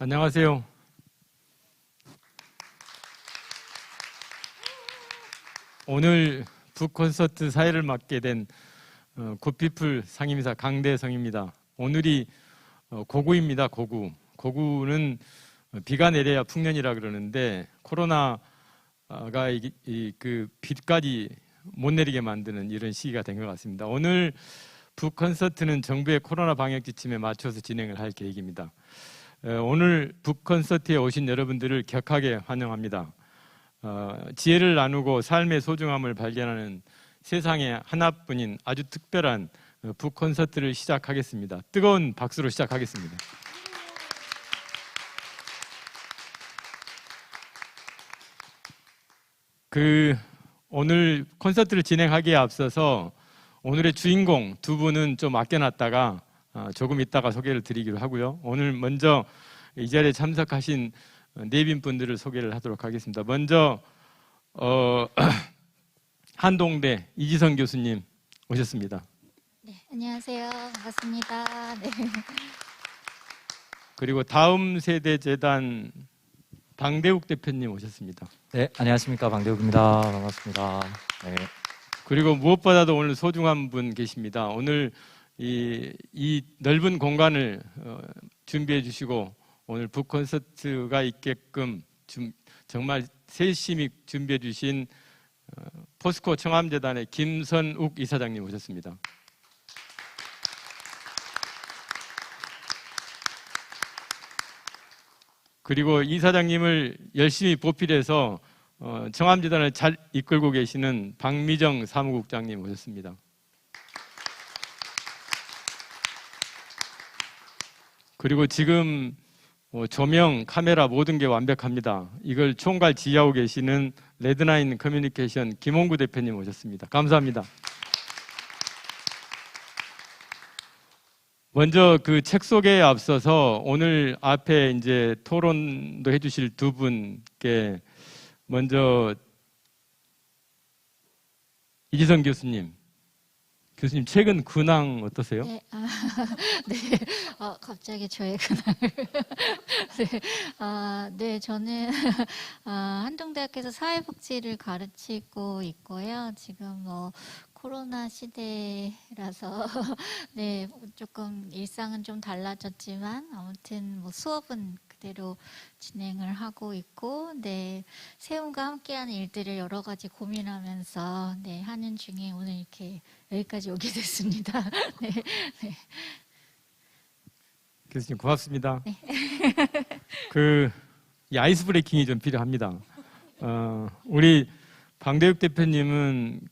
안녕하세요. 오늘 북콘서트 사회를 맡게 된 굿피플 상임이사 강대성입니다. 오늘이 고구입니다. 고구. 고구는 비가 내려야 풍년이라 그러는데 코로나가 그 비까지 못 내리게 만드는 이런 시기가 된 것 같습니다. 오늘 북콘서트는 정부의 코로나 방역 지침에 맞춰서 진행을 할 계획입니다. 오늘 북콘서트에 오신 여러분들을 격하게 환영합니다. 지혜를 나누고 삶의 소중함을 발견하는 세상에 하나뿐인 아주 특별한 북콘서트를 시작하겠습니다. 뜨거운 박수로 시작하겠습니다. 오늘 콘서트를 진행하기에 앞서서 오늘의 주인공 두 분은 좀 아껴놨다가 조금 있다가 소개를 드리기로 하고요. 오늘 먼저 이 자리에 참석하신 내빈분들을 소개를 하도록 하겠습니다. 먼저 한동대 이지성 교수님 오셨습니다. 네, 안녕하세요. 반갑습니다. 네. 그리고 다음 세대 재단 방대욱 대표님 오셨습니다. 네, 안녕하십니까. 방대욱입니다. 반갑습니다. 네. 그리고 무엇보다도 오늘 소중한 분 계십니다. 오늘 이 넓은 공간을 준비해 주시고 오늘 북콘서트가 있게끔 정말 세심히 준비해 주신 포스코 청암재단의 김선욱 이사장님 오셨습니다. 그리고 이사장님을 열심히 보필해서 청암재단을 잘 이끌고 계시는 박미정 사무국장님 오셨습니다. 그리고 지금 조명, 카메라 모든 게 완벽합니다. 이걸 총괄 지휘하고 계시는 레드나인 커뮤니케이션 김홍구 대표님 오셨습니다. 감사합니다. 먼저 그 책 소개에 앞서서 오늘 앞에 이제 토론도 해주실 두 분께 먼저 이지성 교수님 최근 근황 어떠세요? 네, 네. 갑자기 저의 근황을. 네, 네, 저는 한동대학교에서 사회복지를 가르치고 있고요. 지금 코로나 시대라서 네, 조금 일상은 좀 달라졌지만 아무튼 수업은 그대로 진행을 하고 있고, 네, 세움과 함께하는 일들을 여러 가지 고민하면서 네, 하는 중에 오늘 이렇게 여기까지 오게 됐습니다. 네, 네. 교수님 고맙습니다. 네. 이 아이스 브레이킹이 좀 필요합니다. 우리 방대욱 대표님은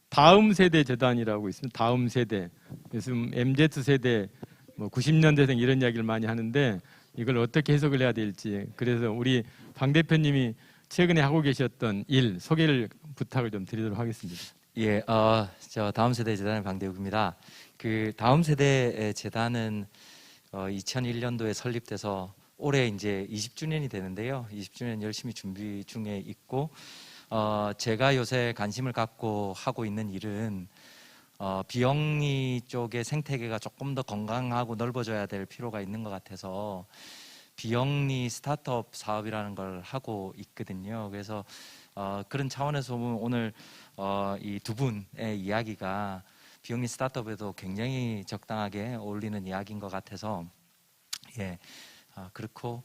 다음 세대 재단이라고 있습니다. 다음 세대. 요즘 MZ 세대, 90년대생 이런 이야기를 많이 하는데 이걸 어떻게 해석을 해야 될지. 그래서 우리 방 대표님이 최근에 하고 계셨던 일 소개를 부탁을 좀 드리도록 하겠습니다. 예, 저 다음 세대 재단의 방대욱입니다. 그 다음 세대 재단은 2001년도에 설립돼서 올해 이제 20주년이 되는데요. 20주년 열심히 준비 중에 있고, 제가 요새 관심을 갖고 하고 있는 일은 비영리 쪽의 생태계가 조금 더 건강하고 넓어져야 될 필요가 있는 것 같아서 비영리 스타트업 사업이라는 걸 하고 있거든요. 그래서 그런 차원에서 보면 오늘 이 두 분의 이야기가 비영리 스타트업에도 굉장히 적당하게 어울리는 이야기인 것 같아서 예, 그렇고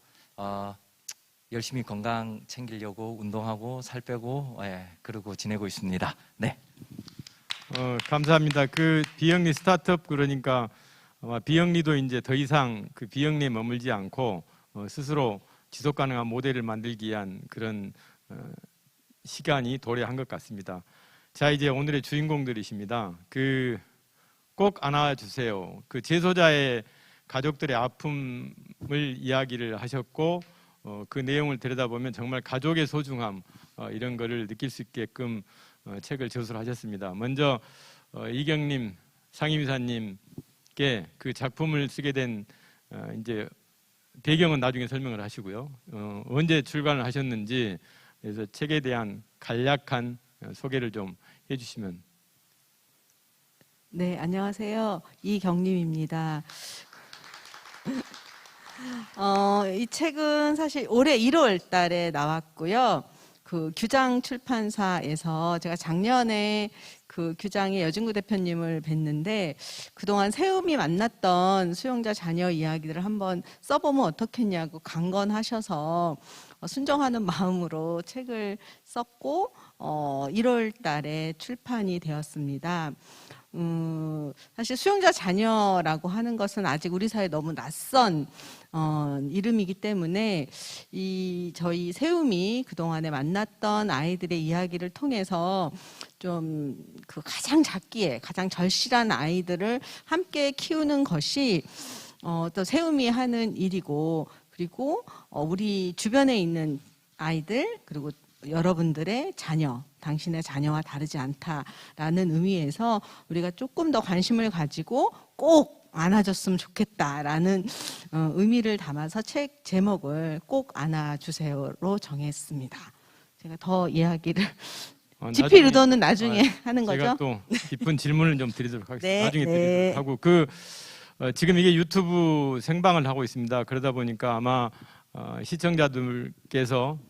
열심히 건강 챙기려고 운동하고 살 빼고 그러고 지내고 있습니다. 네. 감사합니다. 비영리 스타트업 그러니까 아마 비영리도 이제 더 이상 비영리에 머물지 않고 스스로 지속 가능한 모델을 만들기 위한 그런 시간이 도래한 것 같습니다. 자, 이제 오늘의 주인공들이십니다. 꼭 안아주세요. 재소자의 가족들의 아픔을 이야기를 하셨고 그 내용을 들여다보면 정말 가족의 소중함 이런 거를 느낄 수 있게끔 책을 저술을 하셨습니다. 먼저 이경님 상임이사님께 그 작품을 쓰게 된 이제 배경은 나중에 설명을 하시고요. 언제 출간을 하셨는지 그래서 책에 대한 간략한 소개를 좀 해주시면. 네, 안녕하세요. 이경림입니다. 이 책은 사실 올해 1월 달에 나왔고요. 그 규장 출판사에서 제가 작년에 그 규장의 여진구 대표님을 뵀는데 그동안 세움이 만났던 수용자 자녀 이야기들을 한번 써보면 어떻겠냐고 강건하셔서 순정하는 마음으로 책을 썼고 1월 달에 출판이 되었습니다. 사실 수용자 자녀라고 하는 것은 아직 우리 사회에 너무 낯선 이름이기 때문에 저희 세움이 그동안에 만났던 아이들의 이야기를 통해서 좀 그 가장 작기에 가장 절실한 아이들을 함께 키우는 것이 또 세움이 하는 일이고, 그리고 우리 주변에 있는 아이들, 그리고 여러분들의 자녀, 당신의 자녀와 다르지 않다라는 의미에서 우리가 조금 더 관심을 가지고 꼭 안아줬으면 좋겠다라는 의미를 담아서 책 제목을 꼭 안아주세요로 정했습니다. 제가 더 이야기를 지필 의도는 나중에 하는 거죠. 제가 또 깊은 질문을 좀 드리도록 하겠습니다. 네, 나중에 네. 드리도록 하고 지금 이게 유튜브 생방을 하고 있습니다. 그러다 보니까 아마 시청자들께서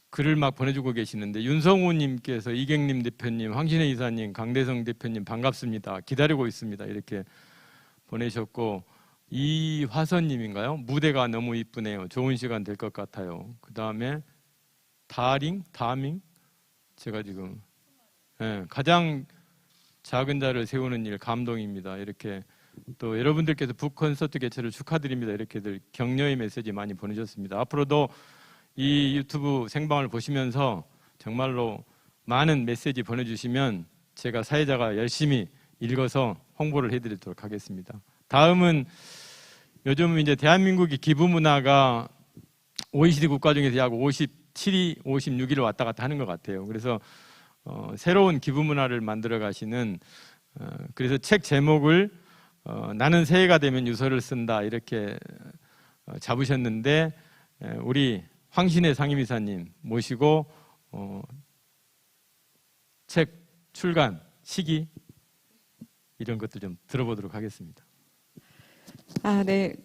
글을 막 보내주고 계시는데, 윤성우님께서 이경림 대표님, 황신혜 이사님, 강대성 대표님 반갑습니다. 기다리고 있습니다. 이렇게 보내셨고, 이화선님인가요? 무대가 너무 이쁘네요. 좋은 시간 될 것 같아요. 그 다음에 다밍 제가 지금 가장 작은 자를 세우는 일 감동입니다. 이렇게 또 여러분들께서 북콘서트 개최를 축하드립니다. 이렇게들 격려의 메시지 많이 보내셨습니다. 앞으로도 이 유튜브 생방을 보시면서 정말로 많은 메시지 보내주시면 제가 사회자가 열심히 읽어서 홍보를 해드리도록 하겠습니다. 다음은 요즘 이제 대한민국이 기부 문화가 OECD 국가 중에서 약 57위, 56위를 왔다 갔다 하는 것 같아요. 그래서 새로운 기부 문화를 만들어 가시는 그래서 책 제목을 나는 새해가 되면 유서를 쓴다 이렇게 잡으셨는데, 우리 황신혜 상임이사님 모시고 책 출간 시기 이런 것들 좀 들어보도록 하겠습니다. 네.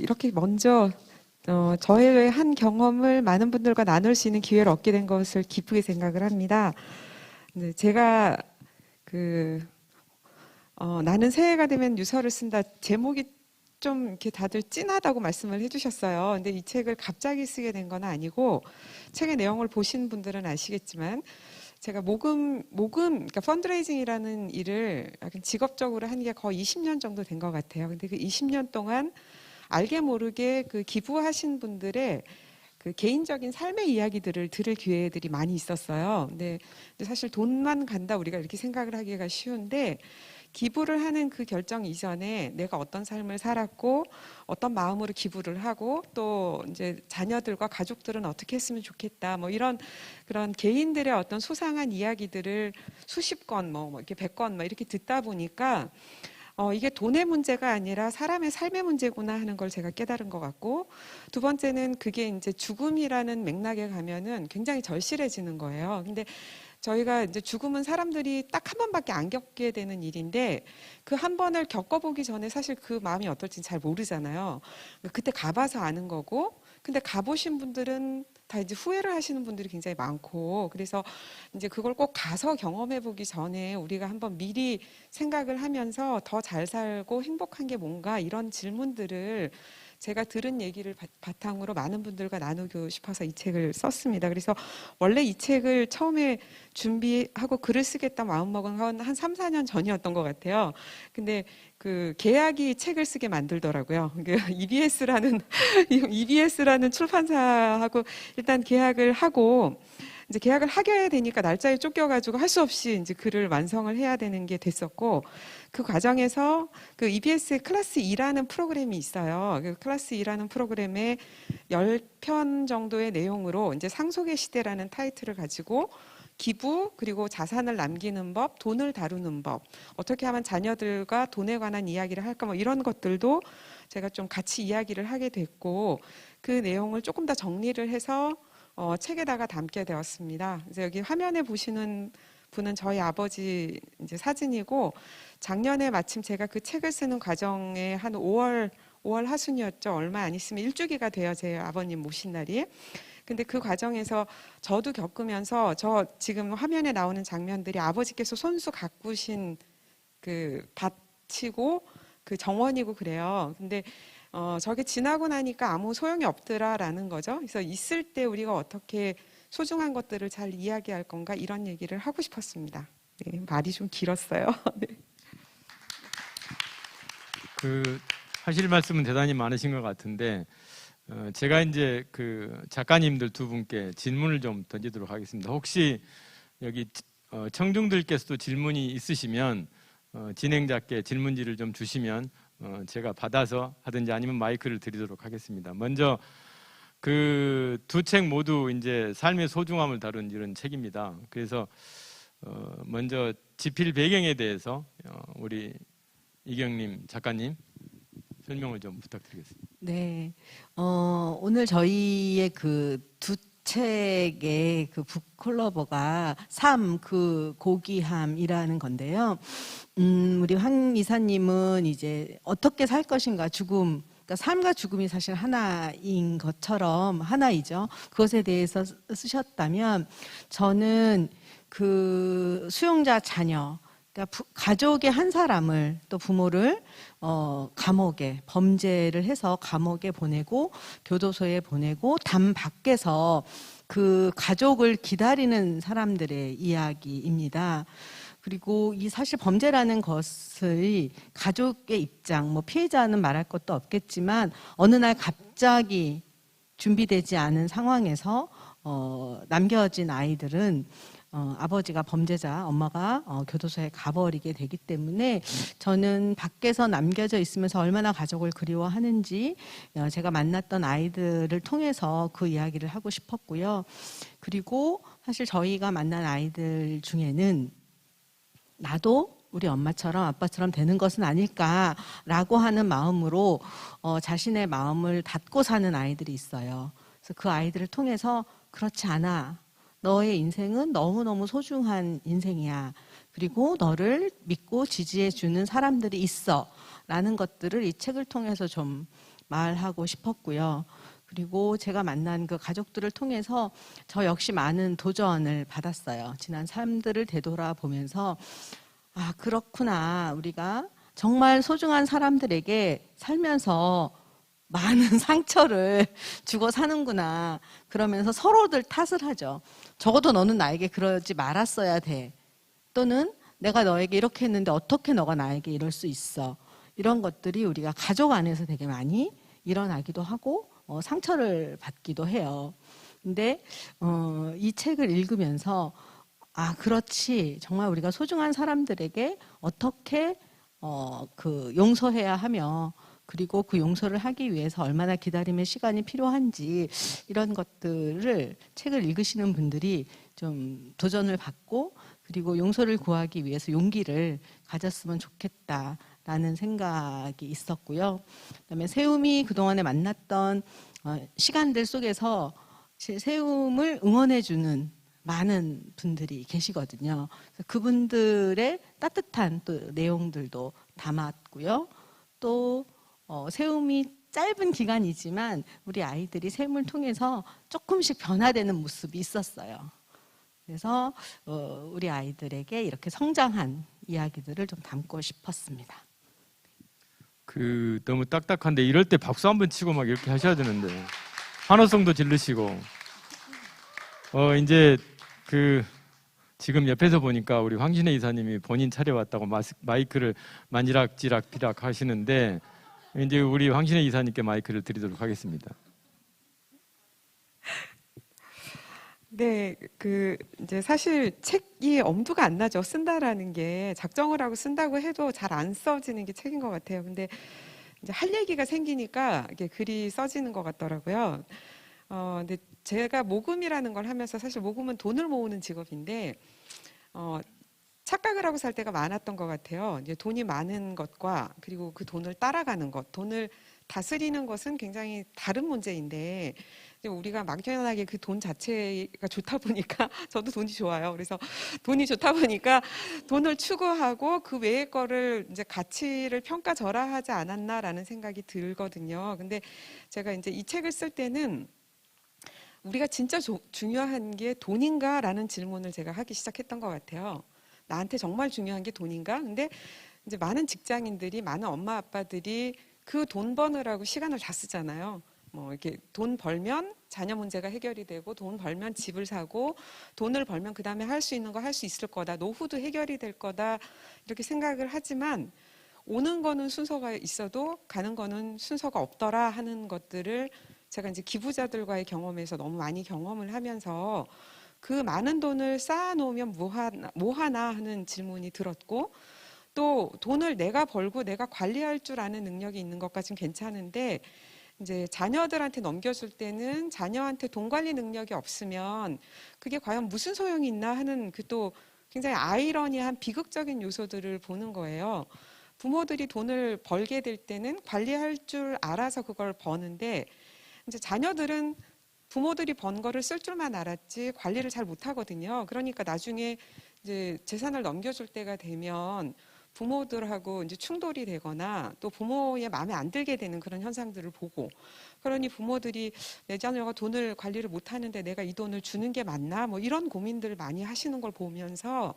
이렇게 먼저 저의 한 경험을 많은 분들과 나눌 수 있는 기회를 얻게 된 것을 기쁘게 생각을 합니다. 네, 제가 나는 새해가 되면 유서를 쓴다 제목이 좀 이렇게 다들 찐하다고 말씀을 해주셨어요. 근데 이 책을 갑자기 쓰게 된 건 아니고, 책의 내용을 보신 분들은 아시겠지만 제가 그러니까 펀드레이징이라는 일을 약간 직업적으로 한 게 거의 20년 정도 된 것 같아요. 근데 그 20년 동안 알게 모르게 그 기부하신 분들의 그 개인적인 삶의 이야기들을 들을 기회들이 많이 있었어요. 근데 사실 돈만 간다 우리가 이렇게 생각을 하기가 쉬운데, 기부를 하는 그 결정 이전에 내가 어떤 삶을 살았고 어떤 마음으로 기부를 하고 또 이제 자녀들과 가족들은 어떻게 했으면 좋겠다 뭐 이런 그런 개인들의 어떤 소상한 이야기들을 수십 건 뭐 이렇게 100건 뭐 이렇게 듣다 보니까 이게 돈의 문제가 아니라 사람의 삶의 문제구나 하는 걸 제가 깨달은 것 같고, 두 번째는 그게 이제 죽음이라는 맥락에 가면은 굉장히 절실해지는 거예요. 근데 저희가 이제 죽음은 사람들이 딱 한 번밖에 안 겪게 되는 일인데, 그 한 번을 겪어보기 전에 사실 그 마음이 어떨지는 잘 모르잖아요. 그때 가봐서 아는 거고, 근데 가보신 분들은 다 이제 후회를 하시는 분들이 굉장히 많고, 그래서 이제 그걸 꼭 가서 경험해 보기 전에 우리가 한번 미리 생각을 하면서 더 잘 살고 행복한 게 뭔가 이런 질문들을 제가 들은 얘기를 바탕으로 많은 분들과 나누고 싶어서 이 책을 썼습니다. 그래서 원래 이 책을 처음에 준비하고 글을 쓰겠다 마음먹은 건 한 3, 4년 전이었던 것 같아요. 근데 그 계약이 책을 쓰게 만들더라고요. EBS라는 출판사하고 일단 계약을 하고, 이제 계약을 하게 되니까 날짜에 쫓겨가지고 할 수 없이 이제 글을 완성을 해야 되는 게 됐었고, 그 과정에서 그 EBS의 클래스 2라는 프로그램이 있어요. 그 클래스 2라는 프로그램에 10편 정도의 내용으로 이제 상속의 시대라는 타이틀을 가지고 기부, 그리고 자산을 남기는 법, 돈을 다루는 법, 어떻게 하면 자녀들과 돈에 관한 이야기를 할까, 뭐 이런 것들도 제가 좀 같이 이야기를 하게 됐고, 그 내용을 조금 더 정리를 해서 책에다가 담게 되었습니다. 그래서 여기 화면에 보시는 분은 저희 아버지 이제 사진이고, 작년에 마침 제가 그 책을 쓰는 과정에 한 5월 5월 하순이었죠. 얼마 안 있으면 일주기가 돼요. 제 아버님 모신 날이. 근데 그 과정에서 저도 겪으면서 저 지금 화면에 나오는 장면들이 아버지께서 손수 가꾸신 그 밭이고 그 정원이고 그래요. 근데 저게 지나고 나니까 아무 소용이 없더라라는 거죠. 그래서 있을 때 우리가 어떻게 소중한 것들을 잘 이야기할 건가 이런 얘기를 하고 싶었습니다. 네, 말이 좀 길었어요. 네. 그 하실 말씀은 대단히 많으신 것 같은데 제가 이제 그 작가님들 두 분께 질문을 좀 던지도록 하겠습니다. 혹시 여기 청중들께서도 질문이 있으시면 진행자께 질문지를 좀 주시면 제가 받아서 하든지 아니면 마이크를 드리도록 하겠습니다. 먼저 그 두 책 모두 이제 삶의 소중함을 다룬 이런 책입니다. 그래서 먼저 지필 배경에 대해서 우리 이경림 작가님 설명을 좀 부탁드리겠습니다. 네, 오늘 저희의 그 두 책의 그 북콜라보가 삶, 그 고귀함이라는 건데요. 우리 황 이사님은 이제 어떻게 살 것인가, 죽음, 그러니까 삶과 죽음이 사실 하나인 것처럼 하나이죠. 그것에 대해서 쓰셨다면 저는 그 수용자 자녀, 그러니까 가족의 한 사람을 또 부모를 감옥에 범죄를 해서 감옥에 보내고 교도소에 보내고 담 밖에서 그 가족을 기다리는 사람들의 이야기입니다. 그리고 이 사실 범죄라는 것의 가족의 입장, 뭐 피해자는 말할 것도 없겠지만 어느 날 갑자기 준비되지 않은 상황에서 남겨진 아이들은 아버지가 범죄자, 엄마가 교도소에 가버리게 되기 때문에 저는 밖에서 남겨져 있으면서 얼마나 가족을 그리워하는지 제가 만났던 아이들을 통해서 그 이야기를 하고 싶었고요. 그리고 사실 저희가 만난 아이들 중에는 나도 우리 엄마처럼 아빠처럼 되는 것은 아닐까라고 하는 마음으로 자신의 마음을 닫고 사는 아이들이 있어요. 그래서 그 아이들을 통해서 그렇지 않아. 너의 인생은 너무너무 소중한 인생이야. 그리고 너를 믿고 지지해 주는 사람들이 있어. 라는 것들을 이 책을 통해서 좀 말하고 싶었고요. 그리고 제가 만난 그 가족들을 통해서 저 역시 많은 도전을 받았어요. 지난 삶들을 되돌아보면서 아, 그렇구나. 우리가 정말 소중한 사람들에게 살면서 많은 상처를 주고 사는구나. 그러면서 서로들 탓을 하죠. 적어도 너는 나에게 그러지 말았어야 돼. 또는 내가 너에게 이렇게 했는데 어떻게 너가 나에게 이럴 수 있어. 이런 것들이 우리가 가족 안에서 되게 많이 일어나기도 하고 상처를 받기도 해요. 근데 이 책을 읽으면서 아, 그렇지. 정말 우리가 소중한 사람들에게 어떻게 그 용서해야 하며 그리고 그 용서를 하기 위해서 얼마나 기다림의 시간이 필요한지 이런 것들을 책을 읽으시는 분들이 좀 도전을 받고 그리고 용서를 구하기 위해서 용기를 가졌으면 좋겠다라는 생각이 있었고요. 그다음에 세움이 그동안에 만났던 시간들 속에서 세움을 응원해주는 많은 분들이 계시거든요. 그분들의 따뜻한 또 내용들도 담았고요. 또 세움이 짧은 기간이지만 우리 아이들이 세움을 통해서 조금씩 변화되는 모습이 있었어요. 그래서 우리 아이들에게 이렇게 성장한 이야기들을 좀 담고 싶었습니다. 그 너무 딱딱한데 이럴 때 박수 한번 치고 막 이렇게 하셔야 되는데 환호성도 지르시고 이제 그 지금 옆에서 보니까 우리 황신혜 이사님이 본인 차려왔다고 마이크를 만지락지락 하시는데 이제 우리 황신혜 이사님께 마이크를 드리도록 하겠습니다. 네, 그 이제 사실 책이 엄두가 안 나죠. 쓴다라는 게 작정을 하고 쓴다고 해도 잘 안 써지는 게 책인 것 같아요. 근데 이제 할 얘기가 생기니까 이게 글이 써지는 것 같더라고요. 근데 제가 모금이라는 걸 하면서 사실 모금은 돈을 모으는 직업인데 착각을 하고 살 때가 많았던 것 같아요. 이제 돈이 많은 것과 그리고 그 돈을 따라가는 것, 돈을 다스리는 것은 굉장히 다른 문제인데 이제 우리가 막연하게 그 돈 자체가 좋다 보니까 저도 돈이 좋아요. 그래서 돈이 좋다 보니까 돈을 추구하고 그 외의 거를 이제 가치를 평가절하하지 않았나라는 생각이 들거든요. 근데 제가 이제 이 책을 쓸 때는 우리가 진짜 중요한 게 돈인가라는 질문을 제가 하기 시작했던 것 같아요. 나한테 정말 중요한 게 돈인가? 근데 이제 많은 직장인들이, 많은 엄마 아빠들이 그 돈 버느라고 시간을 다 쓰잖아요. 뭐 이렇게 돈 벌면 자녀 문제가 해결이 되고, 돈 벌면 집을 사고, 돈을 벌면 그 다음에 할 수 있는 거 할 수 있을 거다, 노후도 해결이 될 거다, 이렇게 생각을 하지만 오는 거는 순서가 있어도 가는 거는 순서가 없더라 하는 것들을 제가 이제 기부자들과의 경험에서 너무 많이 경험을 하면서 그 많은 돈을 쌓아놓으면 뭐 하나 하는 질문이 들었고, 또 돈을 내가 벌고 내가 관리할 줄 아는 능력이 있는 것까지는 괜찮은데 이제 자녀들한테 넘겨줄 때는 자녀한테 돈 관리 능력이 없으면 그게 과연 무슨 소용이 있나 하는 그 또 굉장히 아이러니한 비극적인 요소들을 보는 거예요. 부모들이 돈을 벌게 될 때는 관리할 줄 알아서 그걸 버는데 이제 자녀들은 부모들이 번 거를 쓸 줄만 알았지 관리를 잘 못하거든요. 그러니까 나중에 이제 재산을 넘겨줄 때가 되면 부모들하고 이제 충돌이 되거나 또 부모의 마음에 안 들게 되는 그런 현상들을 보고, 그러니 부모들이 내 자녀가 돈을 관리를 못하는데 내가 이 돈을 주는 게 맞나, 뭐 이런 고민들을 많이 하시는 걸 보면서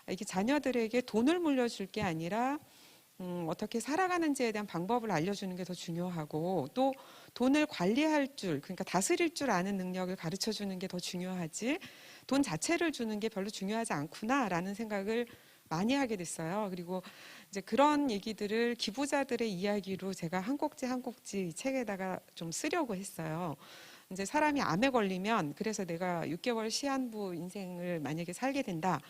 이게 자녀들에게 돈을 물려줄 게 아니라 어떻게 살아가는지에 대한 방법을 알려주는 게 더 중요하고, 또 돈을 관리할 줄, 그러니까 다스릴 줄 아는 능력을 가르쳐 주는 게 더 중요하지 돈 자체를 주는 게 별로 중요하지 않구나라는 생각을 많이 하게 됐어요. 그리고 이제 그런 얘기들을 기부자들의 이야기로 제가 한 꼭지 한 꼭지 이 책에다가 좀 쓰려고 했어요. 이제 사람이 암에 걸리면, 그래서 내가 6개월 시한부 인생을 만약에 살게 된다.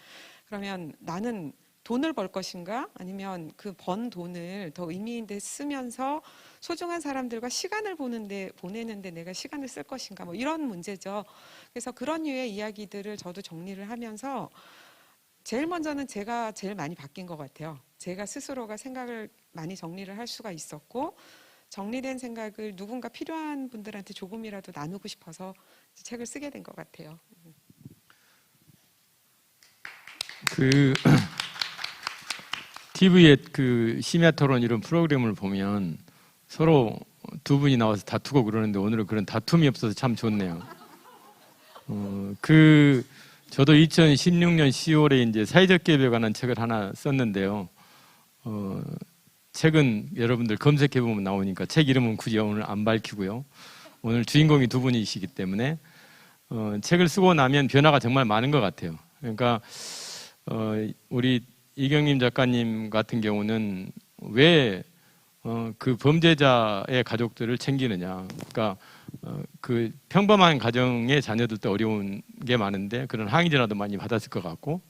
그러면 나는 돈을 벌 것인가? 아니면 그 번 돈을 더 의미 있는 데 쓰면서 소중한 사람들과 시간을 보내는데 내가 시간을 쓸 것인가? 뭐 이런 문제죠. 그래서 그런 류의 이야기들을 저도 정리를 하면서 제일 먼저는 제가 제일 많이 바뀐 것 같아요. 제가 스스로가 생각을 많이 정리를 할 수가 있었고, 정리된 생각을 누군가 필요한 분들한테 조금이라도 나누고 싶어서 책을 쓰게 된 것 같아요. 그 TV에 그 심야 토론 이런 프로그램을 보면 서로 두 분이 나와서 다투고 그러는데 오늘은 그런 다툼이 없어서 참 좋네요. 저도 2016년 10월에 이제 사회적 기업에 관한 책을 하나 썼는데요. 책은 여러분들 검색해 보면 나오니까 책 이름은 굳이 오늘 안 밝히고요. 오늘 주인공이 두 분이시기 때문에 책을 쓰고 나면 변화가 정말 많은 것 같아요. 그러니까 우리 이경림 작가님 같은 경우는 왜 그 범죄자의 가족들을 챙기느냐. 그러니까 그 평범한 가정의 자녀들도 어려운 게 많은데 그런 항의 전화도 많이 받았을 것 같고,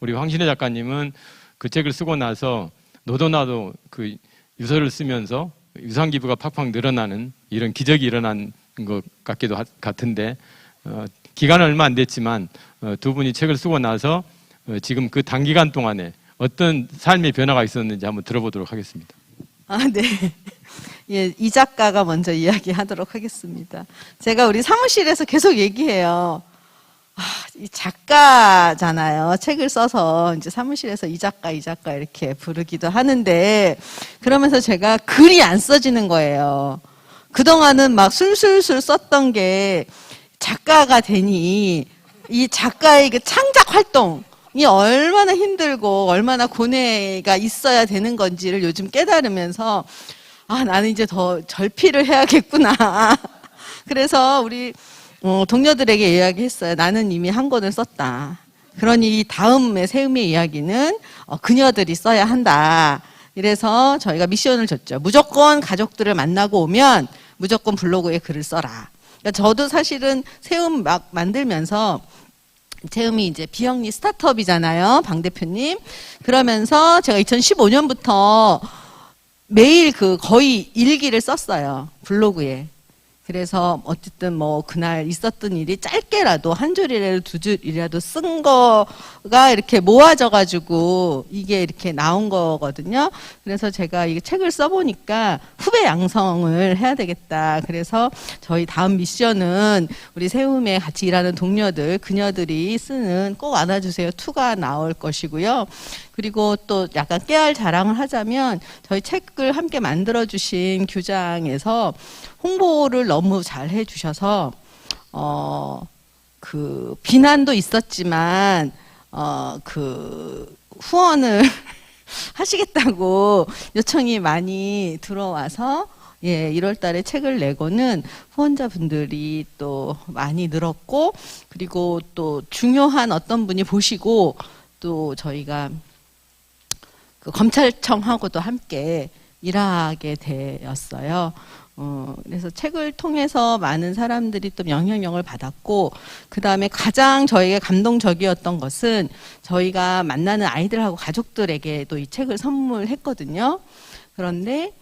우리 황신혜 작가님은 그 책을 쓰고 나서 너도 나도 그 유서를 쓰면서 유산 기부가 팍팍 늘어나는 이런 기적이 일어난 것 같기도 같은데, 기간은 얼마 안 됐지만 두 분이 책을 쓰고 나서 지금 그 단기간 동안에 어떤 삶의 변화가 있었는지 한번 들어보도록 하겠습니다. 네. 예, 이 작가가 먼저 이야기하도록 하겠습니다. 제가 우리 사무실에서 계속 얘기해요. 이 작가잖아요. 책을 써서 이제 사무실에서 이 작가 이렇게 부르기도 하는데, 그러면서 제가 글이 안 써지는 거예요. 그동안은 막 술술술 썼던 게 작가가 되니 이 작가의 그 창작 활동, 이 얼마나 힘들고 얼마나 고뇌가 있어야 되는 건지를 요즘 깨달으면서 나는 이제 더 절필을 해야겠구나. 그래서 우리 동료들에게 이야기했어요. 나는 이미 한 권을 썼다. 그러니 이 다음에 세음의 이야기는 그녀들이 써야 한다. 이래서 저희가 미션을 줬죠. 무조건 가족들을 만나고 오면 무조건 블로그에 글을 써라. 그러니까 저도 사실은 세음 막 만들면서, 세음이 이제 비영리 스타트업이잖아요, 방 대표님. 그러면서 제가 2015년부터 매일 거의 일기를 썼어요, 블로그에. 그래서 어쨌든 뭐 그날 있었던 일이 짧게라도 한 줄이라도 두 줄이라도 쓴 거가 이렇게 모아져 가지고 이게 이렇게 나온 거거든요. 그래서 제가 이 책을 써보니까 후배 양성을 해야 되겠다. 그래서 저희 다음 미션은 우리 세움에 같이 일하는 동료들, 그녀들이 쓰는 꼭 안아주세요 2가 나올 것이고요. 그리고 또 약간 깨알 자랑을 하자면 저희 책을 함께 만들어주신 규장에서 홍보를 너무 잘 해주셔서 그 비난도 있었지만 그 후원을 하시겠다고 요청이 많이 들어와서 1월 달에 책을 내고는 후원자분들이 또 많이 늘었고, 그리고 또 중요한 어떤 분이 보시고 또 저희가 그 검찰청하고도 함께 일하게 되었어요. 그래서 책을 통해서 많은 사람들이 또 영향력을 받았고, 그 다음에 가장 저에게 감동적이었던 것은 저희가 만나는 아이들하고 가족들에게도 이 책을 선물했거든요. 그런데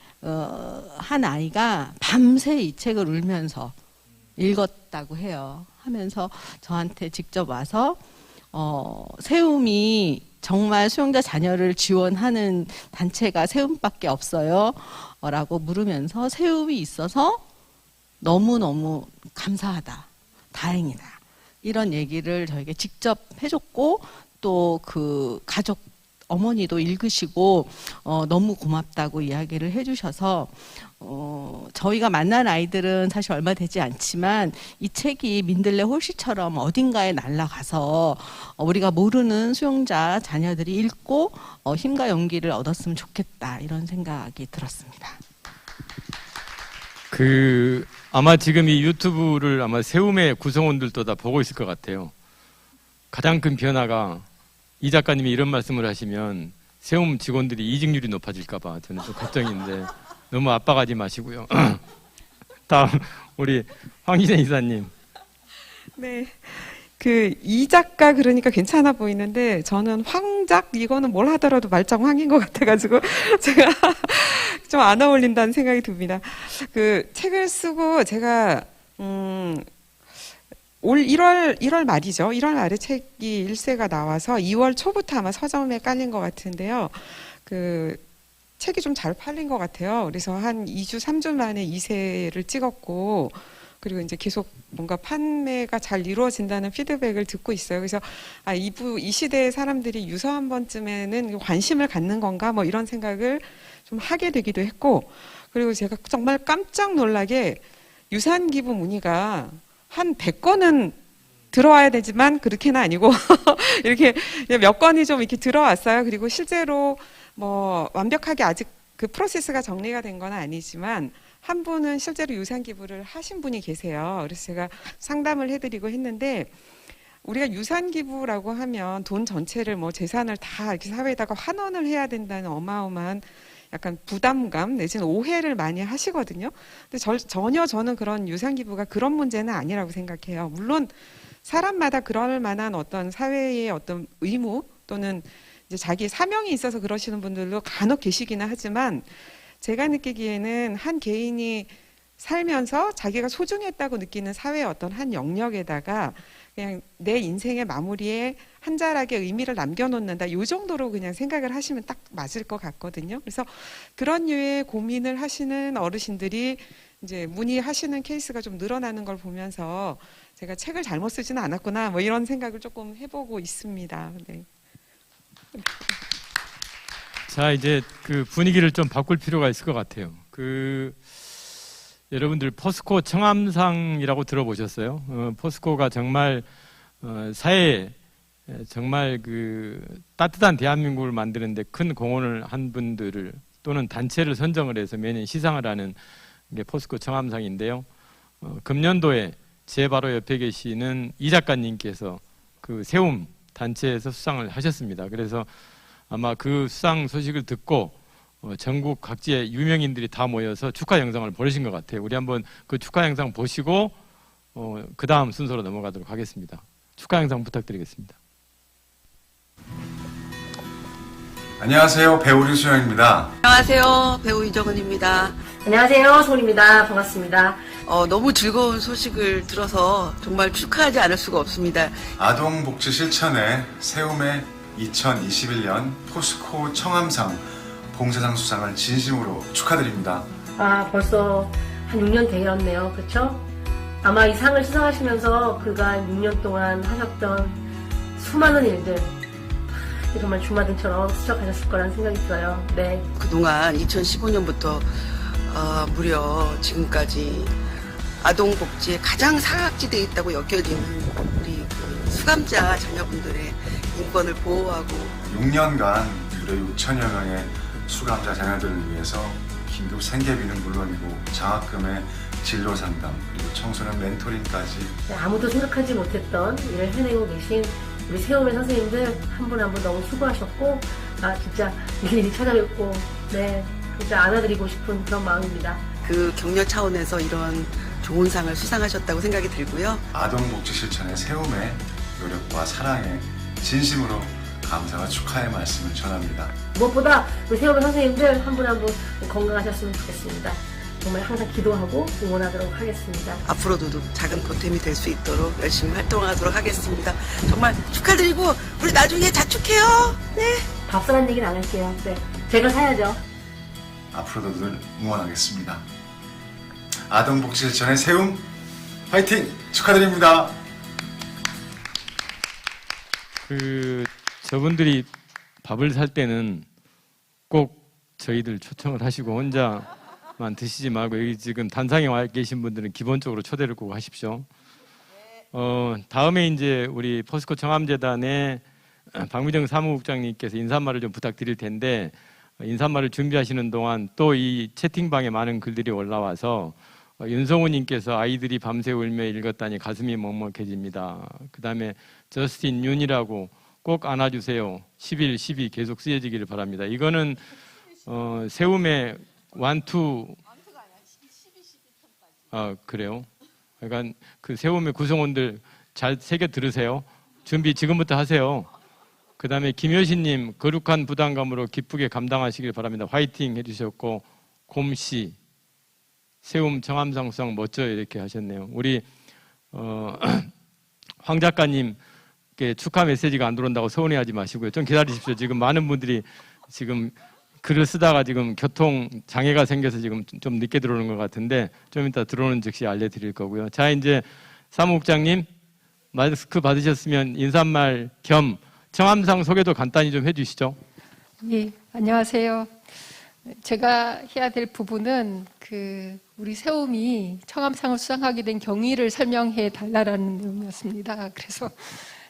한 아이가 밤새 이 책을 울면서 읽었다고 해요. 하면서 저한테 직접 와서 세움이 정말 수용자 자녀를 지원하는 단체가 세움밖에 없어요 라고 물으면서 세움이 있어서 너무너무 감사하다, 다행이다, 이런 얘기를 저에게 직접 해줬고, 또 그 가족 어머니도 읽으시고 너무 고맙다고 이야기를 해주셔서 저희가 만난 아이들은 사실 얼마 되지 않지만 이 책이 민들레 홀씨처럼 어딘가에 날아가서 우리가 모르는 수용자 자녀들이 읽고 힘과 용기를 얻었으면 좋겠다, 이런 생각이 들었습니다. 아마 지금 이 유튜브를 아마 세움의 구성원들도 다 보고 있을 것 같아요. 가장 큰 변화가, 이 작가님이 이런 말씀을 하시면 세움 직원들이 이직률이 높아질까 봐 저는 좀 걱정인데 너무 압박하지 마시고요. 다음 우리 황희재 이사님. 네. 이 작가 그러니까 괜찮아 보이는데 저는 황작 이거는 뭘 하더라도 말짱 황인 것 같아가지고 제가 좀 안 어울린다는 생각이 듭니다. 책을 쓰고 제가 올 1월 말이죠. 1월 말에 책이 1세가 나와서 2월 초부터 아마 서점에 깔린 것 같은데요. 책이 좀 잘 팔린 것 같아요. 그래서 한 2주, 3주 만에 2세를 찍었고, 그리고 이제 계속 뭔가 판매가 잘 이루어진다는 피드백을 듣고 있어요. 그래서 이 시대의 사람들이 유서 한 번쯤에는 관심을 갖는 건가 뭐 이런 생각을 좀 하게 되기도 했고, 그리고 제가 정말 깜짝 놀라게 유산 기부 문의가 한 100건은 들어와야 되지만 그렇게는 아니고 이렇게 몇 건이 좀 이렇게 들어왔어요. 그리고 실제로 뭐 완벽하게 아직 그 프로세스가 정리가 된 건 아니지만 한 분은 실제로 유산 기부를 하신 분이 계세요. 그래서 제가 상담을 해드리고 했는데, 우리가 유산 기부라고 하면 돈 전체를 뭐 재산을 다 이렇게 사회에다가 환원을 해야 된다는 어마어마한 약간 부담감 내지는 오해를 많이 하시거든요. 근데 전혀 저는 그런 유산 기부가 그런 문제는 아니라고 생각해요. 물론 사람마다 그럴 만한 어떤 사회의 어떤 의무 또는 이제 자기 사명이 있어서 그러시는 분들도 간혹 계시기는 하지만, 제가 느끼기에는 한 개인이 살면서 자기가 소중했다고 느끼는 사회의 어떤 한 영역에다가 그냥 내 인생의 마무리에 한 자락의 의미를 남겨놓는다, 이 정도로 그냥 생각을 하시면 딱 맞을 것 같거든요. 그래서 그런 류의 고민을 하시는 어르신들이 이제 문의하시는 케이스가 좀 늘어나는 걸 보면서 제가 책을 잘못 쓰지는 않았구나, 뭐 이런 생각을 조금 해보고 있습니다. 네. 자, 이제 분위기를 좀 바꿀 필요가 있을 것 같아요. 여러분들 포스코 청암상이라고 들어보셨어요? 포스코가 정말 사회에 정말 따뜻한 대한민국을 만드는데 큰 공헌을 한 분들을 또는 단체를 선정을 해서 매년 시상을 하는 게 포스코 청암상인데요. 금년도에 제 바로 옆에 계시는 이 작가님께서 세움 단체에서 수상을 하셨습니다. 그래서 아마 그 수상 소식을 듣고 전국 각지의 유명인들이 다 모여서 축하 영상을 보내신 것 같아요. 우리 한번 그 축하 영상 보시고 그 다음 순서로 넘어가도록 하겠습니다. 축하 영상 부탁드리겠습니다. 안녕하세요. 배우 류수영입니다. 안녕하세요. 배우 이정은입니다. 안녕하세요. 송은입니다. 반갑습니다. 너무 즐거운 소식을 들어서 정말 축하하지 않을 수가 없습니다. 아동복지 실천의 세움의 2021년 포스코 청암상 봉사상 수상을 진심으로 축하드립니다. 벌써 한 6년 되었네요. 그렇죠? 아마 이 상을 수상하시면서 그간 6년 동안 하셨던 수많은 일들 정말 주마등처럼 스쳐가셨을 거라는 생각이 들어요. 네. 그동안 2015년부터 무려 지금까지 아동복지에 가장 사각지대에 있다고 여겨지는 우리 그 수감자 자녀분들의 인권을 보호하고 6년간 무려 6천여 명의 수감자 자녀들을 위해서 긴급 생계비는 물론이고 장학금의 진로 상담 그리고 청소년 멘토링까지 아무도 생각하지 못했던 일을 해내고 계신 우리 세움의 선생님들 한 분 한 분 너무 수고하셨고 진짜 일일이 찾아뵙고 네 진짜 안아드리고 싶은 그런 마음입니다. 그 격려 차원에서 이런 좋은 상을 수상하셨다고 생각이 들고요. 아동복지 실천의 세움의 노력과 사랑에 진심으로 감사와 축하의 말씀을 전합니다. 무엇보다 우리 세움의 선생님들 한 분 한 분 건강하셨으면 좋겠습니다. 정말 항상 기도하고 응원하도록 하겠습니다. 앞으로도 작은 보탬이 될 수 있도록 열심히 활동하도록 하겠습니다. 정말 축하드리고 우리 나중에 자축해요. 네. 밥사란 얘기는 안 할게요. 네, 제가 사야죠. 앞으로도 늘 응원하겠습니다. 아동복지 실천의 세움 화이팅! 축하드립니다. 저분들이 밥을 살 때는 꼭 저희들 초청을 하시고 혼자만 드시지 말고 여기 지금 단상에 와 계신 분들은 기본적으로 초대를 꼭 하십시오. 다음에 이제 우리 포스코 청암재단의 박미정 사무국장님께서 인사말을 좀 부탁드릴 텐데 인사말을 준비하시는 동안 또 이 채팅방에 많은 글들이 올라와서 윤성우님께서 아이들이 밤새 울며 읽었다니 가슴이 먹먹해집니다. 그 다음에 저스틴 윤이라고 꼭 안아주세요. 11, 12 계속 쓰여지기를 바랍니다. 이거는 세움의 완투 그래요? 그러니까 그 세움의 구성원들 잘 새겨 들으세요. 준비 지금부터 하세요. 그 다음에 김효신님 거룩한 부담감으로 기쁘게 감당하시길 바랍니다. 화이팅 해주셨고 곰씨 세움 청암상 수상 멋져요 이렇게 하셨네요. 우리 황 작가님께 축하 메시지가 안 들어온다고 서운해하지 마시고요. 좀 기다리십시오. 지금 많은 분들이 지금 글을 쓰다가 지금 교통 장애가 생겨서 지금 좀 늦게 들어오는 것 같은데 좀 이따 들어오는 즉시 알려드릴 거고요. 자 이제 사무국장님 마스크 받으셨으면 인사말 겸 청암상 소개도 간단히 좀 해주시죠. 예, 안녕하세요. 제가 해야 될 부분은 우리 세움이 청암상을 수상하게 된 경위를 설명해 달라라는 내용이었습니다. 그래서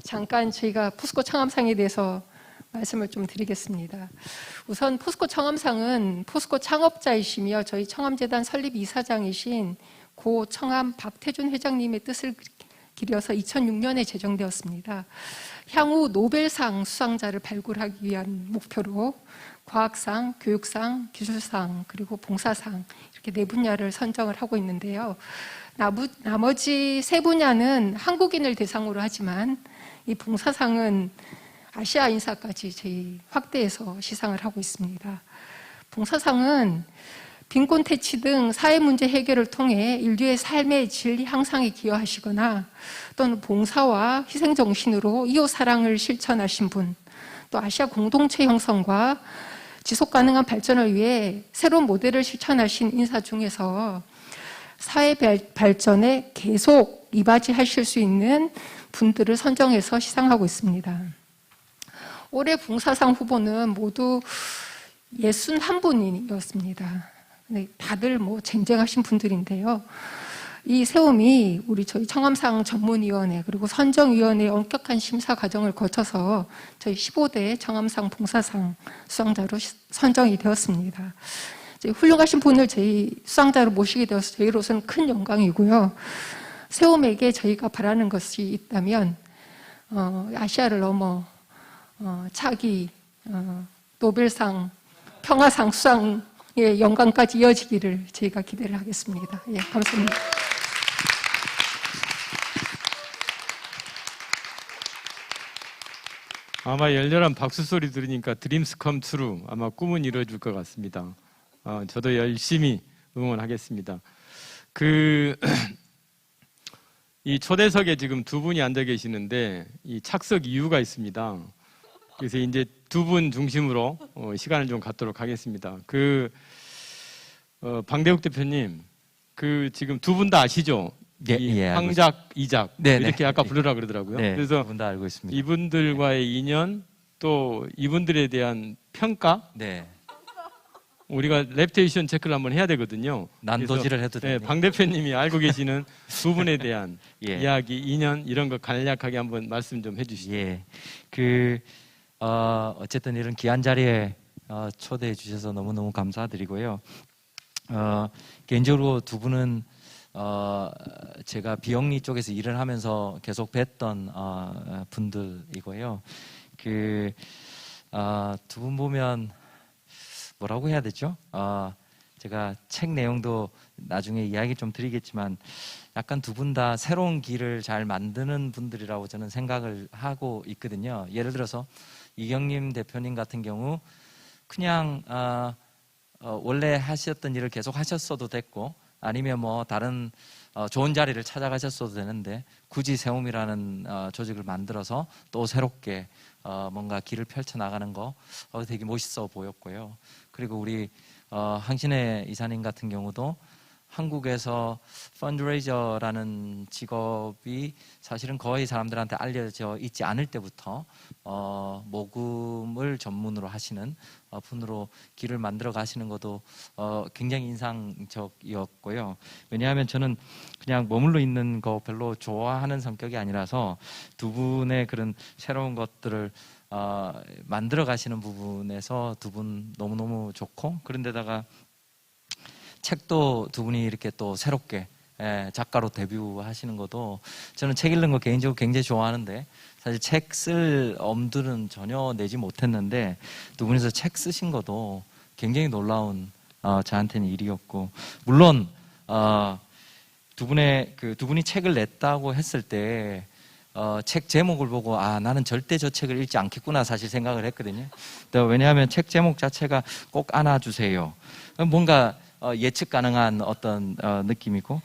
잠깐 저희가 포스코 청암상에 대해서 말씀을 좀 드리겠습니다. 우선 포스코 청암상은 포스코 창업자이시며 저희 청암재단 설립 이사장이신 고 청암 박태준 회장님의 뜻을 기려서 2006년에 제정되었습니다. 향후 노벨상 수상자를 발굴하기 위한 목표로 과학상, 교육상, 기술상, 그리고 봉사상 이렇게 4분야를 선정을 하고 있는데요. 나머지 3분야는 한국인을 대상으로 하지만 이 봉사상은 아시아 인사까지 저희 확대해서 시상을 하고 있습니다. 봉사상은 빈곤 퇴치 등 사회 문제 해결을 통해 인류의 삶의 질 향상에 기여하시거나 또는 봉사와 희생 정신으로 이웃 사랑을 실천하신 분, 또 아시아 공동체 형성과 지속 가능한 발전을 위해 새로운 모델을 실천하신 인사 중에서 사회 발전에 계속 이바지하실 수 있는 분들을 선정해서 시상하고 있습니다. 올해 봉사상 후보는 모두 61분이었습니다. 다들 쟁쟁하신 분들인데요. 이 세움이 우리 저희 청암상 전문위원회 그리고 선정위원회의 엄격한 심사 과정을 거쳐서 저희 15대 청암상 봉사상 수상자로 선정이 되었습니다. 훌륭하신 분을 저희 수상자로 모시게 되어서 저희로서는 큰 영광이고요. 세움에게 저희가 바라는 것이 있다면 아시아를 넘어 차기 노벨상 평화상 수상의 영광까지 이어지기를 저희가 기대를 하겠습니다. 예, 감사합니다. 아마 열렬한 박수 소리 들으니까 드림스 컴 트루 아마 꿈은 이루어질 것 같습니다. 저도 열심히 응원하겠습니다. 이 초대석에 지금 두 분이 앉아 계시는데 이 착석 이유가 있습니다. 그래서 이제 두 분 중심으로 시간을 좀 갖도록 하겠습니다. 방대욱 대표님, 지금 두 분 다 아시죠? 예, 이 예, 알고 황작, 이작 네, 이렇게 네. 아까 부르라 그러더라고요. 네, 그래서 두분 다 알고 있습니다. 이분들과의 인연 또 이분들에 대한 평가 네, 우리가 랩테이션 체크를 한번 해야 되거든요. 난도질을 해도 그래서, 됩니다. 방 대표님이 알고 계시는 두 분에 대한 예. 이야기, 인연 이런 거 간략하게 한번 말씀 좀 해주시죠. 예, 어쨌든 이런 귀한 자리에 초대해 주셔서 너무너무 감사드리고요. 개인적으로 두 분은 제가 비영리 쪽에서 일을 하면서 계속 뵀던 분들이고요. 두 분 보면 뭐라고 해야 되죠? 제가 책 내용도 나중에 이야기 좀 드리겠지만 약간 두 분 다 새로운 길을 잘 만드는 분들이라고 저는 생각을 하고 있거든요. 예를 들어서 이경림 대표님 같은 경우 그냥 원래 하셨던 일을 계속 하셨어도 됐고 아니면 뭐 다른 좋은 자리를 찾아가셨어도 되는데 굳이 세움이라는 조직을 만들어서 또 새롭게 뭔가 길을 펼쳐나가는 거 되게 멋있어 보였고요. 그리고 우리 항신의 이사님 같은 경우도 한국에서 펀드레이저라는 직업이 사실은 거의 사람들한테 알려져 있지 않을 때부터 모금을 전문으로 하시는 분으로 길을 만들어 가시는 것도 굉장히 인상적이었고요. 왜냐하면 저는 그냥 머물러 있는 거 별로 좋아하는 성격이 아니라서 두 분의 그런 새로운 것들을 만들어 가시는 부분에서 두 분 너무너무 좋고 그런데다가 책도 두 분이 이렇게 또 새롭게 작가로 데뷔하시는 것도 저는 책 읽는 거 개인적으로 굉장히 좋아하는데 사실 책 쓸 엄두는 전혀 내지 못했는데 두 분이서 책 쓰신 것도 굉장히 놀라운 저한테는 일이었고 물론 두 분이 책을 냈다고 했을 때 책 제목을 보고 나는 절대 저 책을 읽지 않겠구나 사실 생각을 했거든요. 왜냐하면 책 제목 자체가 꼭 안아주세요. 뭔가 예측 가능한 어떤 느낌이고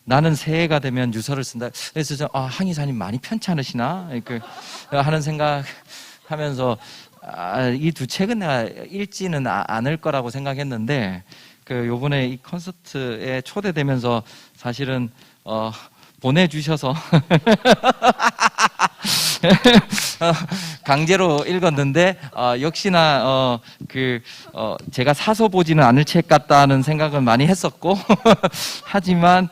나는 새해가 되면 유서를 쓴다. 그래서 항 이사님 많이 편찮으시나 이렇게 하는 생각하면서 이 두 책은 내가 읽지는 않을 거라고 생각했는데 요번에 이 콘서트에 초대되면서 사실은 보내주셔서 강제로 읽었는데 역시나 제가 사서 보지는 않을 책 같다는 생각은 많이 했었고 하지만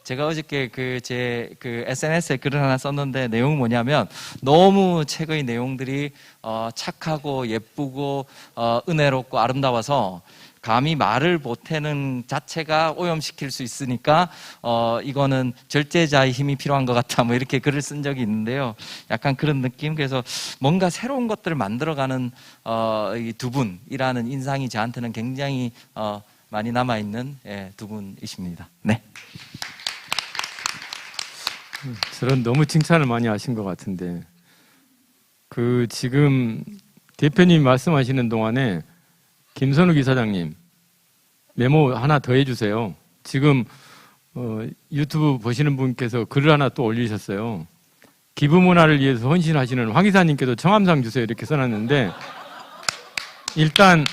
제가 어저께 제 SNS에 글을 하나 썼는데 내용은 뭐냐면 너무 책의 내용들이 착하고 예쁘고 은혜롭고 아름다워서 감히 말을 보태는 자체가 오염시킬 수 있으니까 이거는 절제자의 힘이 필요한 것 같다 뭐 이렇게 글을 쓴 적이 있는데요. 약간 그런 느낌. 그래서 뭔가 새로운 것들을 만들어가는 이 두 분이라는 인상이 저한테는 굉장히 많이 남아있는 두 분이십니다. 네. 저는 너무 칭찬을 많이 하신 것 같은데 지금 대표님 말씀하시는 동안에 김선욱 이사장님 메모 하나 더 해주세요. 지금 유튜브 보시는 분께서 글을 하나 또 올리셨어요. 기부문화를 위해서 헌신하시는 황 이사님께도 청암상 주세요 이렇게 써놨는데 일단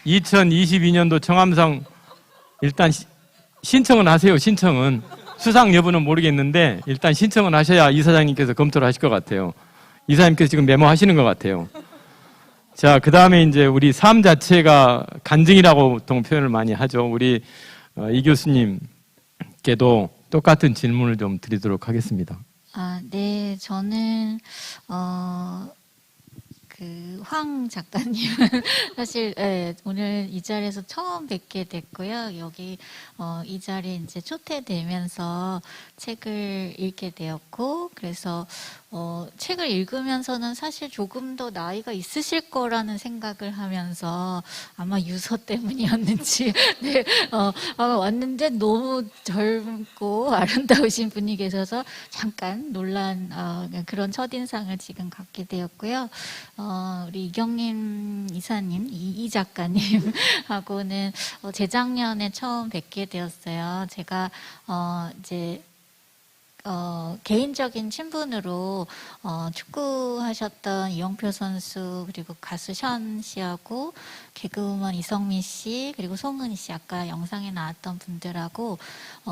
2022년도 청암상 일단 신청은 하세요. 신청은 수상 여부는 모르겠는데 일단 신청은 하셔야 이사장님께서 검토를 하실 것 같아요. 이사님께서 지금 메모하시는 것 같아요. 자, 그 다음에 이제 우리 삶 자체가 간증이라고 보통 표현을 많이 하죠. 우리 이 교수님께도 똑같은 질문을 좀 드리도록 하겠습니다. 네, 저는 황 작가님은 사실 오늘 이 자리에서 처음 뵙게 됐고요. 여기 이 자리에 이제 초대되면서 책을 읽게 되었고, 그래서 책을 읽으면서는 사실 조금 더 나이가 있으실 거라는 생각을 하면서 아마 유서 때문이었는지 네, 아마 왔는데 너무 젊고 아름다우신 분이 계셔서 잠깐 놀란 그런 첫인상을 지금 갖게 되었고요. 우리 이경림 이사님, 이 작가님하고는 재작년에 처음 뵙게 되었어요. 제가 이제 개인적인 친분으로 축구하셨던 이영표 선수 그리고 가수 션 씨하고 개그우먼 이성민 씨 그리고 송은희 씨 아까 영상에 나왔던 분들하고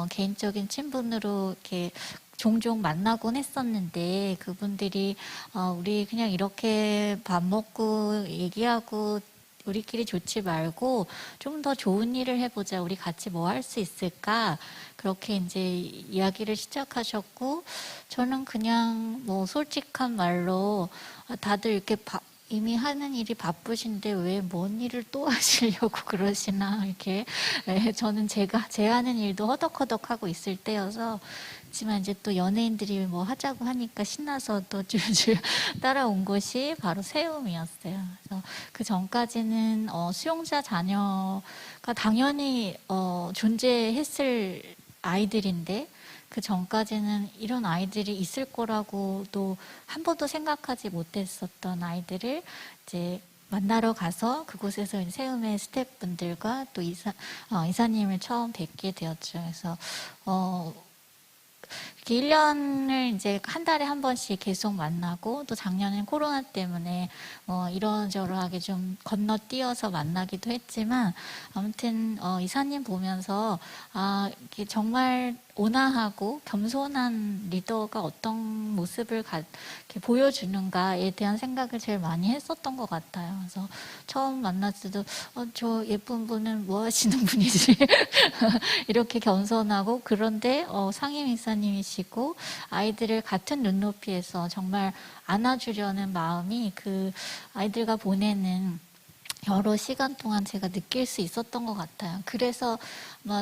개인적인 친분으로 이렇게 종종 만나곤 했었는데 그분들이 우리 그냥 이렇게 밥 먹고 얘기하고 우리끼리 좋지 말고 좀 더 좋은 일을 해보자. 우리 같이 뭐 할 수 있을까? 그렇게 이제 이야기를 시작하셨고 저는 그냥 뭐 솔직한 말로 다들 이렇게 이미 하는 일이 바쁘신데 왜 뭔 일을 또 하시려고 그러시나 이렇게 저는 제 하는 일도 허덕허덕 하고 있을 때여서 하지만 이제 또 연예인들이 뭐 하자고 하니까 신나서 또 줄줄 따라온 것이 바로 세움이었어요. 그래서 그 전까지는 수용자 자녀가 당연히 존재했을 아이들인데 그 전까지는 이런 아이들이 있을 거라고도 한 번도 생각하지 못했었던 아이들을 이제 만나러 가서 그곳에서 세움의 스태프분들과 또 이사님을 처음 뵙게 되었죠. 그래서 이렇게 1년을 이제 한 달에 한 번씩 계속 만나고 또 작년엔 코로나 때문에 이런저런하게 좀 건너뛰어서 만나기도 했지만 아무튼 이사님 보면서 이게 정말 온화하고 겸손한 리더가 어떤 모습을 이렇게 보여주는가에 대한 생각을 제일 많이 했었던 것 같아요. 그래서 처음 만났을 때도 저 예쁜 분은 뭐 하시는 분이지? 이렇게 겸손하고 그런데 상임 이사님이시고 아이들을 같은 눈높이에서 정말 안아주려는 마음이 그 아이들과 보내는 여러 시간 동안 제가 느낄 수 있었던 것 같아요. 그래서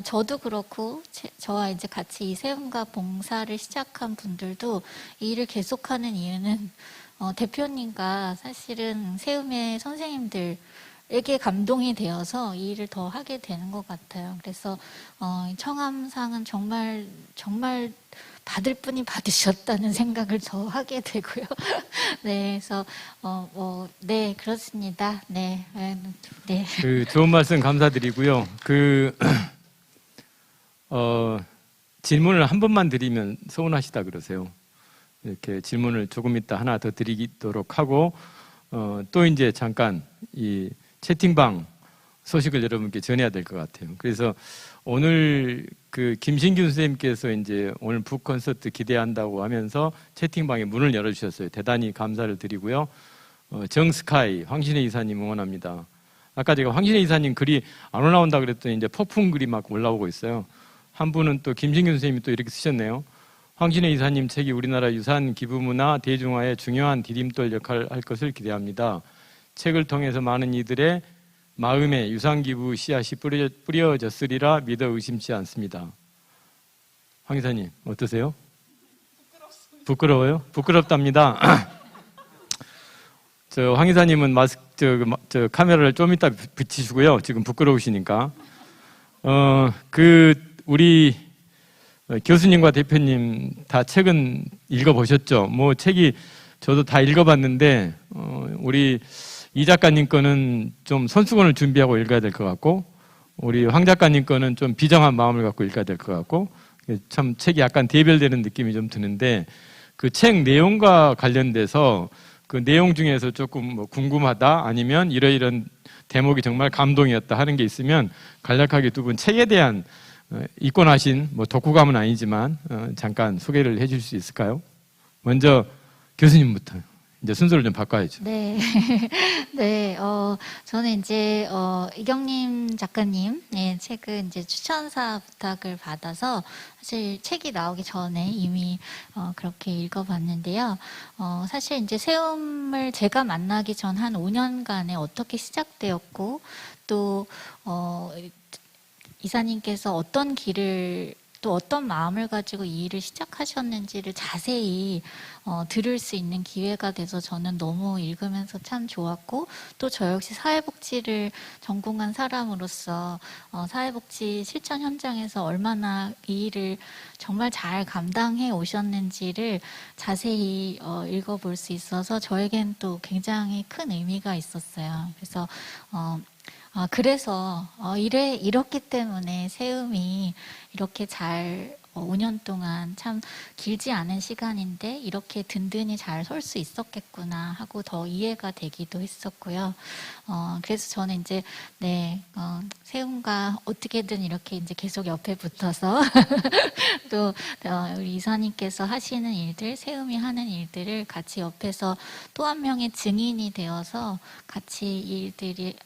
저도 그렇고 저와 이제 같이 이 세움과 봉사를 시작한 분들도 이 일을 계속하는 이유는 대표님과 사실은 세움의 선생님들에게 감동이 되어서 이 일을 더 하게 되는 것 같아요. 그래서 청암상은 정말 받을 분이 받으셨다는 생각을 더 하게 되고요. 네, 그래서 네 그렇습니다. 네. 그 좋은 말씀 감사드리고요. 질문을 한 번만 드리면 서운하시다 그러세요. 이렇게 질문을 조금 이따 하나 더 드리도록 하고 또 이제 잠깐 이 채팅방 소식을 여러분께 전해야 될 것 같아요. 그래서 오늘 그 김신균 선생님께서 이제 오늘 북 콘서트 기대한다고 하면서 채팅방에 문을 열어주셨어요. 대단히 감사를 드리고요. 정스카이 황신혜 이사님 응원합니다. 아까 제가 황신혜 이사님 글이 안 올라온다 그랬더니 이제 폭풍 글이 막 올라오고 있어요. 한 분은 또 김신균 선생님이 또 이렇게 쓰셨네요. 황신혜 이사님 책이 우리나라 유산 기부문화 대중화에 중요한 디딤돌 역할을 할 것을 기대합니다. 책을 통해서 많은 이들의 마음에 유산기부 씨앗이 뿌려졌으리라 믿어 의심치 않습니다. 황 이사님 어떠세요? 부끄러워요? 부끄럽답니다. 황 이사님은 저 카메라를 좀 이따 붙이시고요. 지금 부끄러우시니까. 우리 교수님과 대표님 다 책은 읽어보셨죠? 뭐 책이 저도 다 읽어봤는데 우리 이 작가님 거는 좀 손수건을 준비하고 읽어야 될 것 같고 우리 황 작가님 거는 좀 비장한 마음을 갖고 읽어야 될 것 같고 참 책이 약간 대별되는 느낌이 좀 드는데 그 책 내용과 관련돼서 그 내용 중에서 조금 뭐 궁금하다 아니면 이러이런 대목이 정말 감동이었다 하는 게 있으면 간략하게 두 분 책에 대한 읽고 나신 뭐 독후감은 아니지만 잠깐 소개를 해줄 수 있을까요? 먼저 교수님부터. 이제 순서를 좀 바꿔야죠. 네. 네, 저는 이제, 이경림 작가님, 책을 이제 추천사 부탁을 받아서 사실 책이 나오기 전에 이미, 그렇게 읽어봤는데요. 사실 이제 세움을 제가 만나기 전 한 5년간에 어떻게 시작되었고, 또, 이사님께서 어떤 길을 또 어떤 마음을 가지고 이 일을 시작하셨는지를 자세히 들을 수 있는 기회가 돼서 저는 너무 읽으면서 참 좋았고, 또 저 역시 사회복지를 전공한 사람으로서 사회복지 실천 현장에서 얼마나 이 일을 정말 잘 감당해 오셨는지를 자세히 읽어볼 수 있어서 저에겐 또 굉장히 큰 의미가 있었어요. 그래서 이렇기 때문에 세움이 이렇게 잘 5년 동안 참 길지 않은 시간인데 이렇게 든든히 잘 설 수 있었겠구나 하고 더 이해가 되기도 했었고요. 그래서 저는 이제 세움과 어떻게든 이렇게 이제 계속 옆에 붙어서 또 우리 이사님께서 하시는 일들, 세움이 하는 일들을 같이 옆에서 또 한 명의 증인이 되어서 같이 일들이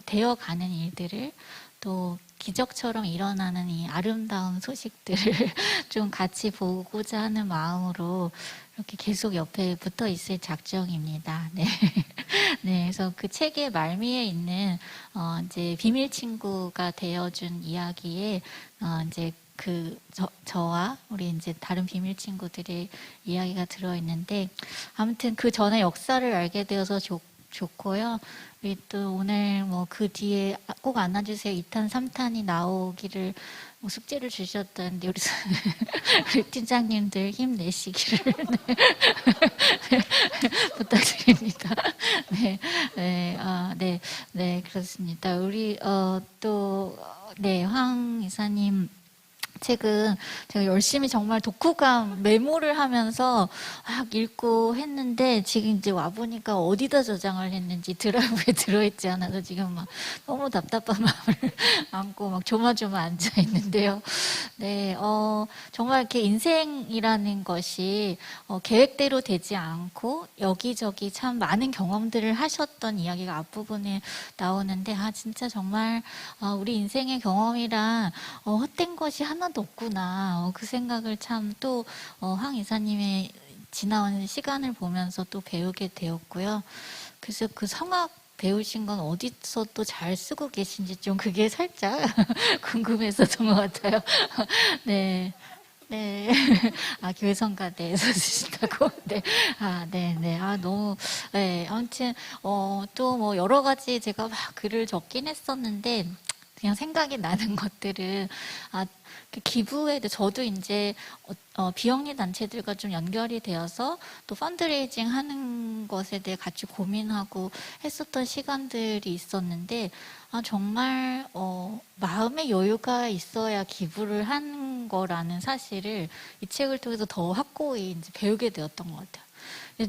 되어가는 일들을 또 기적처럼 일어나는 이 아름다운 소식들을 좀 같이 보고자 하는 마음으로 이렇게 계속 옆에 붙어 있을 작정입니다. 네. 네, 그래서 그 책의 말미에 있는 이제 비밀 친구가 되어준 이야기에 이제 저와 우리 이제 다른 비밀 친구들의 이야기가 들어있는데, 아무튼 그 전에 역사를 알게 되어서 좋고요. 우리 또 오늘 뭐 그 뒤에 꼭 안아주세요 2탄, 3탄이 나오기를 숙제를 주셨던 우리 팀장님들 힘내시기를 부탁드립니다. 네, 그렇습니다. 우리 황 이사님 책은 제가 열심히 정말 독후감 메모를 하면서 막 읽고 했는데, 지금 이제 와보니까 어디다 저장을 했는지 드라이브에 들어있지 않아서 지금 막 너무 답답한 마음을 안고 막 조마조마 앉아 있는데요. 네, 정말 이렇게 인생이라는 것이 계획대로 되지 않고 여기저기 참 많은 경험들을 하셨던 이야기가 앞부분에 나오는데, 진짜 정말 우리 인생의 경험이란 헛된 것이 하나도 없구나. 그 생각을 참 또 황 이사님의 지나온 시간을 보면서 또 배우게 되었고요. 그래서 그 성악 배우신 건 어디서 또 잘 쓰고 계신지 좀 그게 살짝 궁금했었던 것 같아요. 네. 네. 교회성가대에서 쓰신다고? 네. 네. 너무, 네. 아무튼, 또 뭐 여러 가지 제가 막 글을 적긴 했었는데, 그냥 생각이 나는 것들은, 그 기부에 대해 저도 이제 비영리 단체들과 좀 연결이 되어서 또 펀드레이징 하는 것에 대해 같이 고민하고 했었던 시간들이 있었는데, 정말 마음의 여유가 있어야 기부를 하는 거라는 사실을 이 책을 통해서 더 확고히 이제 배우게 되었던 것 같아요.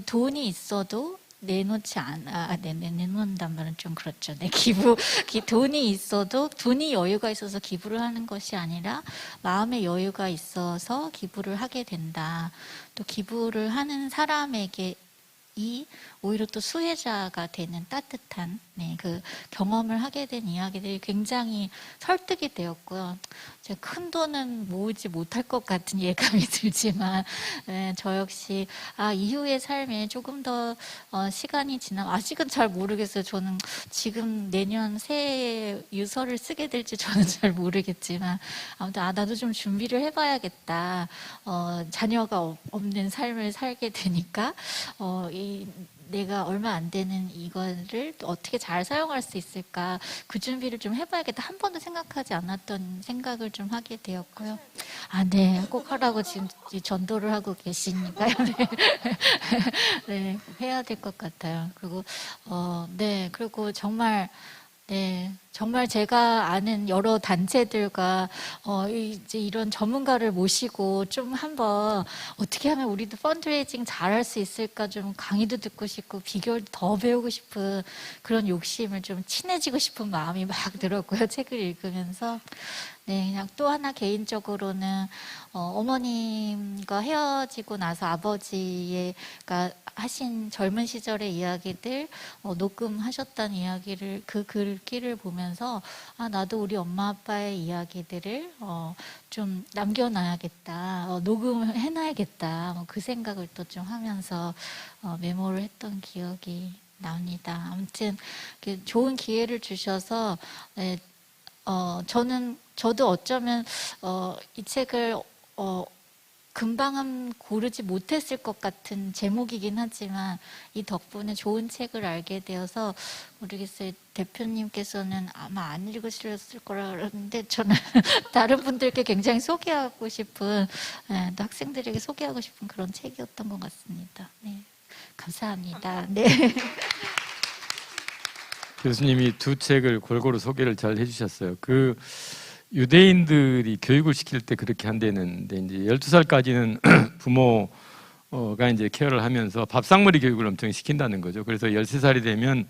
돈이 있어도 내놓는단 말은 좀 그렇죠. 돈이 있어도, 돈이 여유가 있어서 기부를 하는 것이 아니라 마음의 여유가 있어서 기부를 하게 된다. 또 기부를 하는 사람에게 오히려 또 수혜자가 되는 따뜻한 그 경험을 하게 된 이야기들이 굉장히 설득이 되었고요. 제가 큰 돈은 모으지 못할 것 같은 예감이 들지만 저 역시 이후의 삶에 조금 더 시간이 지나면, 아직은 잘 모르겠어요. 저는 지금 내년 새해에 유서를 쓰게 될지 저는 잘 모르겠지만, 아무튼 나도 좀 준비를 해봐야겠다. 자녀가 없는 삶을 살게 되니까 내가 얼마 안 되는 이거를 어떻게 잘 사용할 수 있을까, 그 준비를 좀 해봐야겠다. 한 번도 생각하지 않았던 생각을 좀 하게 되었고요. 네, 꼭 하라고 지금 전도를 하고 계시니까요. 네, 해야 될 것 같아요. 그리고 그리고 정말 제가 아는 여러 단체들과 이제 이런 전문가를 모시고 좀 한번 어떻게 하면 우리도 펀드레이징 잘할 수 있을까 좀 강의도 듣고 싶고 비결도 더 배우고 싶은 그런 욕심을, 좀 친해지고 싶은 마음이 막 들었고요. 책을 읽으면서. 네, 그냥 또 하나 개인적으로는 어머님과 헤어지고 나서 아버지가 하신 젊은 시절의 이야기들 녹음하셨다는 이야기를, 그 글귀를 보면서 나도 우리 엄마 아빠의 이야기들을 좀 남겨놔야겠다, 녹음을 해놔야겠다, 그 생각을 또 좀 하면서 메모를 했던 기억이 납니다. 아무튼 좋은 기회를 주셔서 저도 어쩌면 이 책을 금방은 고르지 못했을 것 같은 제목이긴 하지만 이 덕분에 좋은 책을 알게 되어서 모르겠어요. 대표님께서는 아마 안 읽으셨을 거라 그러는데 저는 다른 분들께 굉장히 소개하고 싶은, 또 학생들에게 소개하고 싶은 그런 책이었던 것 같습니다. 네, 감사합니다. 네. 교수님이 두 책을 골고루 소개를 잘 해주셨어요. 그 유대인들이 교육을 시킬 때 그렇게 한다는데 이제 12살까지는 부모가 이제 케어를 하면서 밥상머리 교육을 엄청 시킨다는 거죠. 그래서 13살이 되면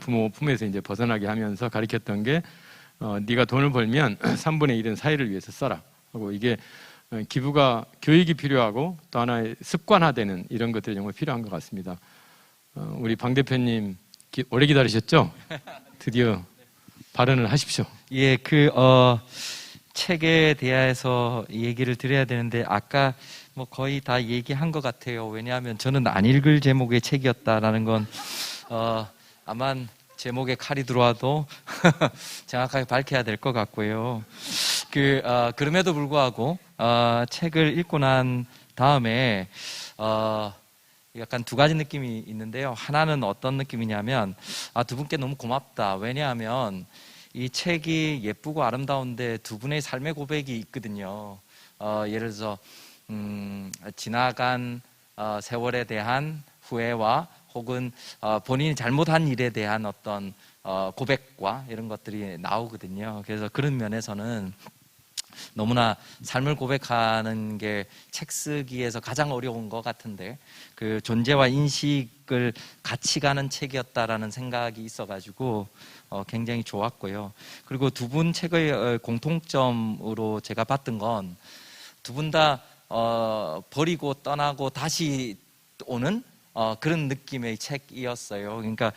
부모 품에서 이제 벗어나게 하면서 가르쳤던 게 네가 돈을 벌면 3분의 1은 사회를 위해서 써라 하고, 이게 기부가 교육이 필요하고 또 하나의 습관화되는 이런 것들이 정말 필요한 것 같습니다. 우리 방 대표님 오래 기다리셨죠? 드디어 발언을 하십시오. 예, 책에 대해서 얘기를 드려야 되는데 아까 뭐 거의 다 얘기한 것 같아요. 왜냐하면 저는 안 읽을 제목의 책이었다라는 건 아마 제목에 칼이 들어와도 정확하게 밝혀야 될 것 같고요. 그럼에도 불구하고 책을 읽고 난 다음에 약간 두 가지 느낌이 있는데요. 하나는 어떤 느낌이냐면 두 분께 너무 고맙다. 왜냐하면 이 책이 예쁘고 아름다운데 두 분의 삶의 고백이 있거든요. 예를 들어서 지나간 세월에 대한 후회와 혹은 본인이 잘못한 일에 대한 어떤 고백과 이런 것들이 나오거든요. 그래서 그런 면에서는 너무나 삶을 고백하는 게 책 쓰기에서 가장 어려운 것 같은데 그 존재와 인식을 같이 가는 책이었다라는 생각이 있어가지고 굉장히 좋았고요. 그리고 두 분 책의 공통점으로 제가 봤던 건 두 분 다 버리고 떠나고 다시 오는 그런 느낌의 책이었어요. 그러니까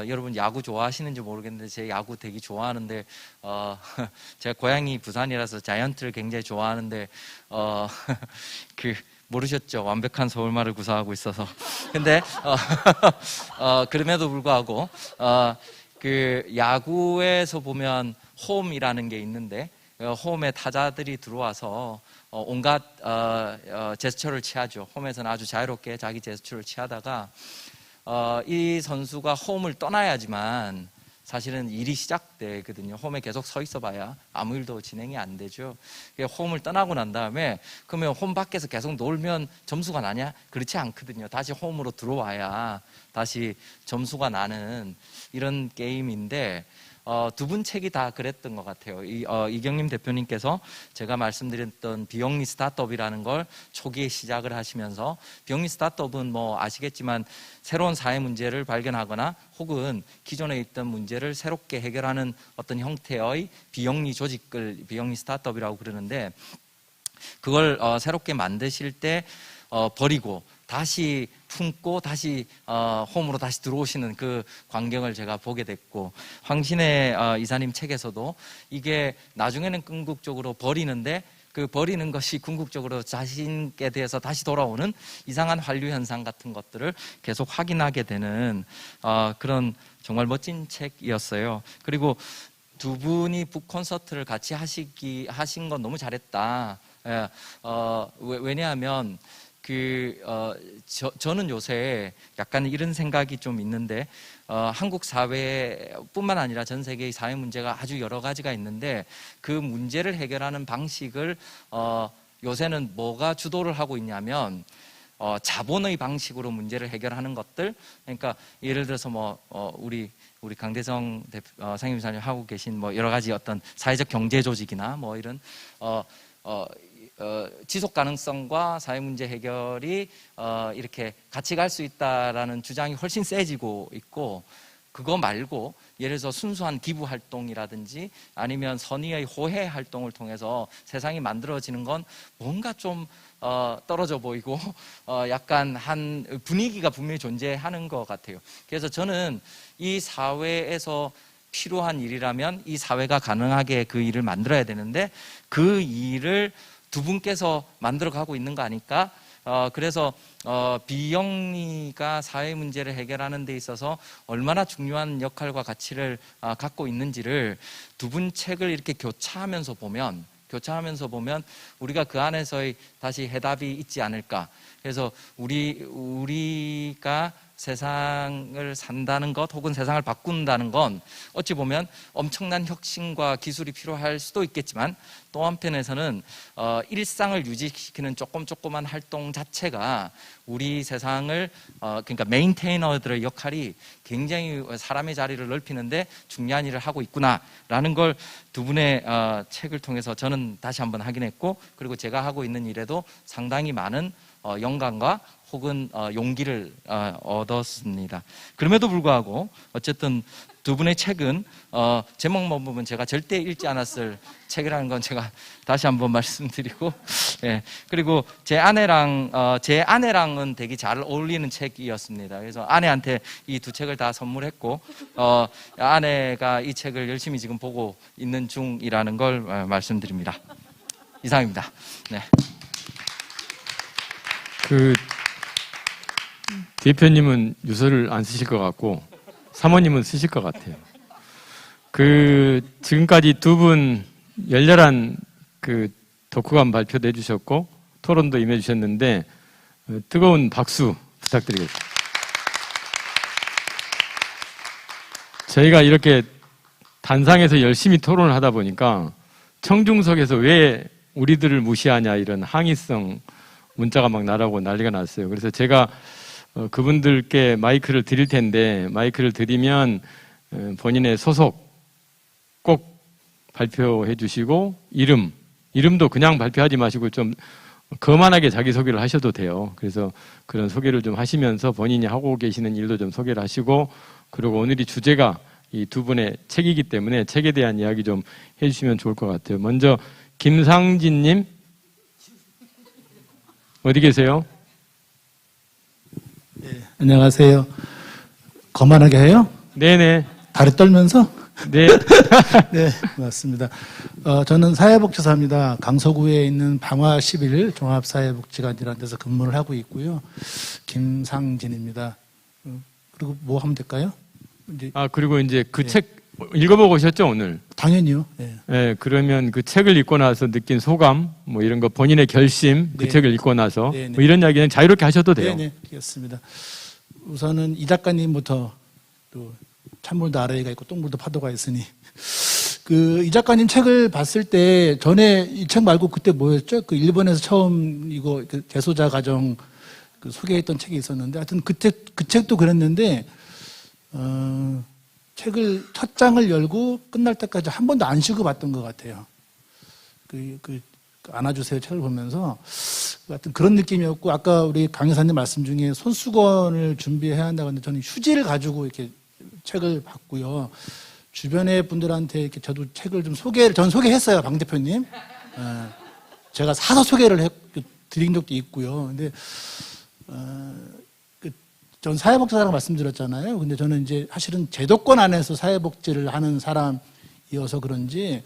여러분 야구 좋아하시는지 모르겠는데 제 야구 되게 좋아하는데 제가 고향이 부산이라서 자이언트를 굉장히 좋아하는데 모르셨죠? 완벽한 서울말을 구사하고 있어서. 근데 그럼에도 불구하고 야구에서 보면 홈이라는 게 있는데 홈에 타자들이 들어와서 온갖 제스처를 취하죠. 홈에서는 아주 자유롭게 자기 제스처를 취하다가 이 선수가 홈을 떠나야지만 사실은 일이 시작되거든요. 홈에 계속 서 있어봐야 아무 일도 진행이 안 되죠. 홈을 떠나고 난 다음에 그러면 홈 밖에서 계속 놀면 점수가 나냐? 그렇지 않거든요. 다시 홈으로 들어와야 다시 점수가 나는 이런 게임인데 두 분 책이 다 그랬던 것 같아요. 이경림 대표님께서 제가 말씀드렸던 비영리 스타트업이라는 걸 초기에 시작을 하시면서, 비영리 스타트업은 뭐 아시겠지만 새로운 사회 문제를 발견하거나 혹은 기존에 있던 문제를 새롭게 해결하는 어떤 형태의 비영리 조직을 비영리 스타트업이라고 그러는데, 그걸 새롭게 만드실 때 버리고 다시 품고 다시 홈으로 다시 들어오시는 그 광경을 제가 보게 됐고, 황신혜 이사님 책에서도 이게 나중에는 궁극적으로 버리는데 그 버리는 것이 궁극적으로 자신께 대해서 다시 돌아오는 이상한 환류 현상 같은 것들을 계속 확인하게 되는 그런 정말 멋진 책이었어요. 그리고 두 분이 북 콘서트를 같이 하신 건 너무 잘했다. 왜냐하면 저는 요새 약간 이런 생각이 좀 있는데, 한국 사회뿐만 아니라 전 세계의 사회 문제가 아주 여러 가지가 있는데 그 문제를 해결하는 방식을 요새는 뭐가 주도를 하고 있냐면 자본의 방식으로 문제를 해결하는 것들. 그러니까 예를 들어서 우리 강대성 상임이사님 하고 계신 여러 가지 어떤 사회적 경제 조직이나 이런 지속 가능성과 사회 문제 해결이 이렇게 같이 갈 수 있다라는 주장이 훨씬 세지고 있고, 그거 말고 예를 들어서 순수한 기부 활동이라든지 아니면 선의의 호혜 활동을 통해서 세상이 만들어지는 건 뭔가 좀 떨어져 보이고 약간 한 분위기가 분명히 존재하는 것 같아요. 그래서 저는 이 사회에서 필요한 일이라면 이 사회가 가능하게 그 일을 만들어야 되는데 그 일을 두 분께서 만들어가고 있는 거 아닐까? 그래서 비영리가 사회 문제를 해결하는 데 있어서 얼마나 중요한 역할과 가치를 갖고 있는지를 두 분 책을 이렇게 교차하면서 보면 우리가 그 안에서의 다시 해답이 있지 않을까. 그래서 우리가 세상을 산다는 것 혹은 세상을 바꾼다는 건 어찌 보면 엄청난 혁신과 기술이 필요할 수도 있겠지만 또 한편에서는 일상을 유지시키는 조그만 활동 자체가 우리 세상을 그러니까 메인테이너들의 역할이 굉장히 사람의 자리를 넓히는데 중요한 일을 하고 있구나라는 걸 두 분의 책을 통해서 저는 다시 한번 확인했고, 그리고 제가 하고 있는 일에도 상당히 많은 영감과 혹은 용기를 얻었습니다. 그럼에도 불구하고 어쨌든 두 분의 책은 제목만 보면 제가 절대 읽지 않았을 책이라는 건 제가 다시 한번 말씀드리고, 예. 그리고 제 아내랑은 되게 잘 어울리는 책이었습니다. 그래서 아내한테 이 두 책을 다 선물했고, 아내가 이 책을 열심히 지금 보고 있는 중이라는 걸 말씀드립니다. 이상입니다. 네. 그 대표님은 유서를 안 쓰실 것 같고 사모님은 쓰실 것 같아요. 그 지금까지 두 분 열렬한 그 독후감 발표도 해주셨고 토론도 임해주셨는데 뜨거운 박수 부탁드리겠습니다. 저희가 이렇게 단상에서 열심히 토론을 하다 보니까 청중석에서 왜 우리들을 무시하냐 이런 항의성 문자가 막 나라고 난리가 났어요. 그래서 제가 그분들께 마이크를 드릴 텐데 마이크를 드리면 본인의 소속 꼭 발표해 주시고 이름도 그냥 발표하지 마시고 좀 거만하게 자기소개를 하셔도 돼요. 그래서 그런 소개를 좀 하시면서 본인이 하고 계시는 일도 좀 소개를 하시고, 그리고 오늘이 주제가 이 두 분의 책이기 때문에 책에 대한 이야기 좀 해주시면 좋을 것 같아요. 먼저 김상진님 어디 계세요? 네, 안녕하세요. 거만하게 해요? 네네. 다리 떨면서? 네. 네, 맞습니다. 저는 사회복지사입니다. 강서구에 있는 방화 11 종합사회복지관이라는 데서 근무를 하고 있고요. 김상진입니다. 그리고 뭐 하면 될까요? 그리고 이제 그 책 읽어보고 오셨죠, 오늘? 당연히요. 네. 네, 그러면 그 책을 읽고 나서 느낀 소감, 뭐 이런 거 본인의 결심, 그 네. 책을 읽고 나서 네, 네. 뭐 이런 이야기는 자유롭게 하셔도 돼요. 네, 알겠습니다. 우선은 이 작가님부터 또 찬물도 아래가 있고 똥물도 파도가 있으니 이 작가님 책을 봤을 때 전에 이 책 말고 그때 뭐였죠? 그 일본에서 처음 이거 그 재소자 가정 소개했던 책이 있었는데 하여튼 그 책도 그랬는데 책을 첫 장을 열고 끝날 때까지 한 번도 안 쉬고 봤던 것 같아요. 안아주세요 책을 보면서 하여튼 그런 느낌이었고, 아까 우리 강 여사님 말씀 중에 손수건을 준비해야 한다고 하는데 저는 휴지를 가지고 이렇게 책을 봤고요. 주변의 분들한테 이렇게 저도 책을 좀 전 소개했어요, 방 대표님. 제가 사서 소개를 드린 적도 있고요. 근데 전 사회복지사라고 말씀드렸잖아요. 근데 저는 이제 사실은 제도권 안에서 사회복지를 하는 사람이어서 그런지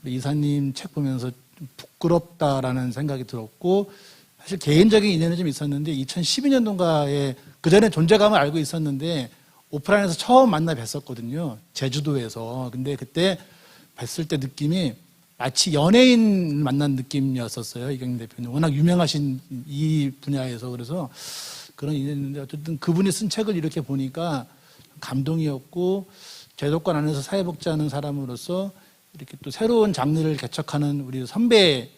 우리 이사님 책 보면서 좀 부끄럽다라는 생각이 들었고, 사실 개인적인 인연이 좀 있었는데 2012년도인가에 그전에 존재감을 알고 있었는데 오프라인에서 처음 만나 뵀었거든요. 제주도에서. 근데 그때 뵀을 때 느낌이 마치 연예인 만난 느낌이었었어요. 이경림 대표님. 워낙 유명하신 이 분야에서. 그래서 그런 인연이 있는데 어쨌든 그분이 쓴 책을 이렇게 보니까 감동이었고, 제도권 안에서 사회복지하는 사람으로서 이렇게 또 새로운 장르를 개척하는 우리 선배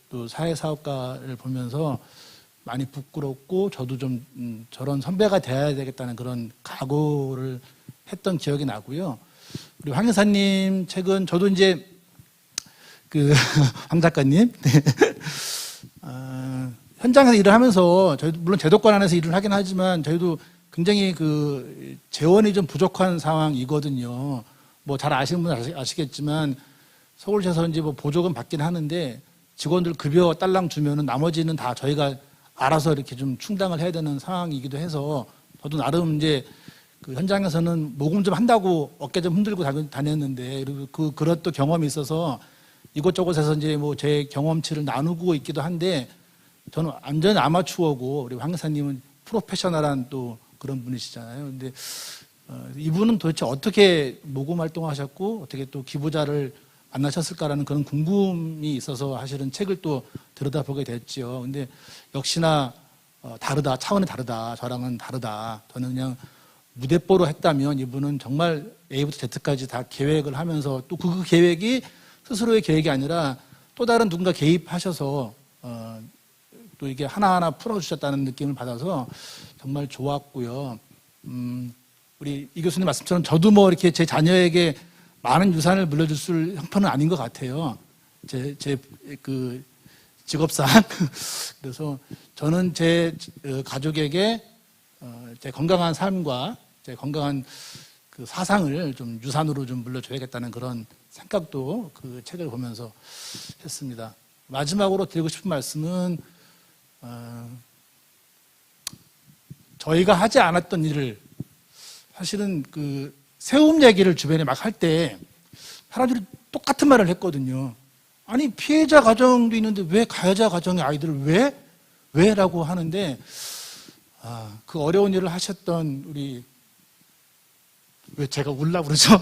또 사회사업가를 보면서 많이 부끄럽고, 저도 좀 저런 선배가 돼야 되겠다는 그런 각오를 했던 기억이 나고요. 그리고 황 여사님 책은 저도 이제 황 작가님 현장에서 일을 하면서 저희도 물론 제도권 안에서 일을 하긴 하지만 저희도 굉장히 재원이 좀 부족한 상황이거든요. 뭐 잘 아시는 분은 아시겠지만 서울시에서 이제 뭐 보조금 받긴 하는데 직원들 급여 딸랑 주면은 나머지는 다 저희가 알아서 이렇게 좀 충당을 해야 되는 상황이기도 해서 저도 나름 이제 현장에서는 모금 좀 한다고 어깨 좀 흔들고 다녔는데, 그리고 그런 또 경험이 있어서 이곳저곳에서 이제 뭐 제 경험치를 나누고 있기도 한데, 저는 완전 아마추어고 우리 황 여사님은 프로페셔널한 또 그런 분이시잖아요. 근데 이분은 도대체 어떻게 모금 활동하셨고 어떻게 또 기부자를 만나셨을까라는 그런 궁금이 있어서 사실은 책을 또 들여다보게 됐지요. 근데 역시나 다르다, 차원이 다르다, 저랑은 다르다. 저는 그냥 무대뽀로 했다면 이분은 정말 A부터 Z까지 다 계획을 하면서 또 그 계획이 스스로의 계획이 아니라 또 다른 누군가 개입하셔서 또 이게 하나하나 풀어주셨다는 느낌을 받아서 정말 좋았고요. 우리 이 교수님 말씀처럼 저도 뭐 이렇게 제 자녀에게 많은 유산을 물려줄 형편은 아닌 것 같아요. 제 그 직업상. 그래서 저는 제 가족에게 제 건강한 삶과 제 건강한 그 사상을 좀 유산으로 좀 물려줘야겠다는 그런 생각도 그 책을 보면서 했습니다. 마지막으로 드리고 싶은 말씀은 저희가 하지 않았던 일을 사실은 그 세움 얘기를 주변에 막 할 때 사람들이 똑같은 말을 했거든요. 아니 피해자 가정도 있는데 왜 가해자 가정의 아이들을 왜? 라고 하는데 그 어려운 일을 하셨던 우리 왜 제가 울라 그러죠?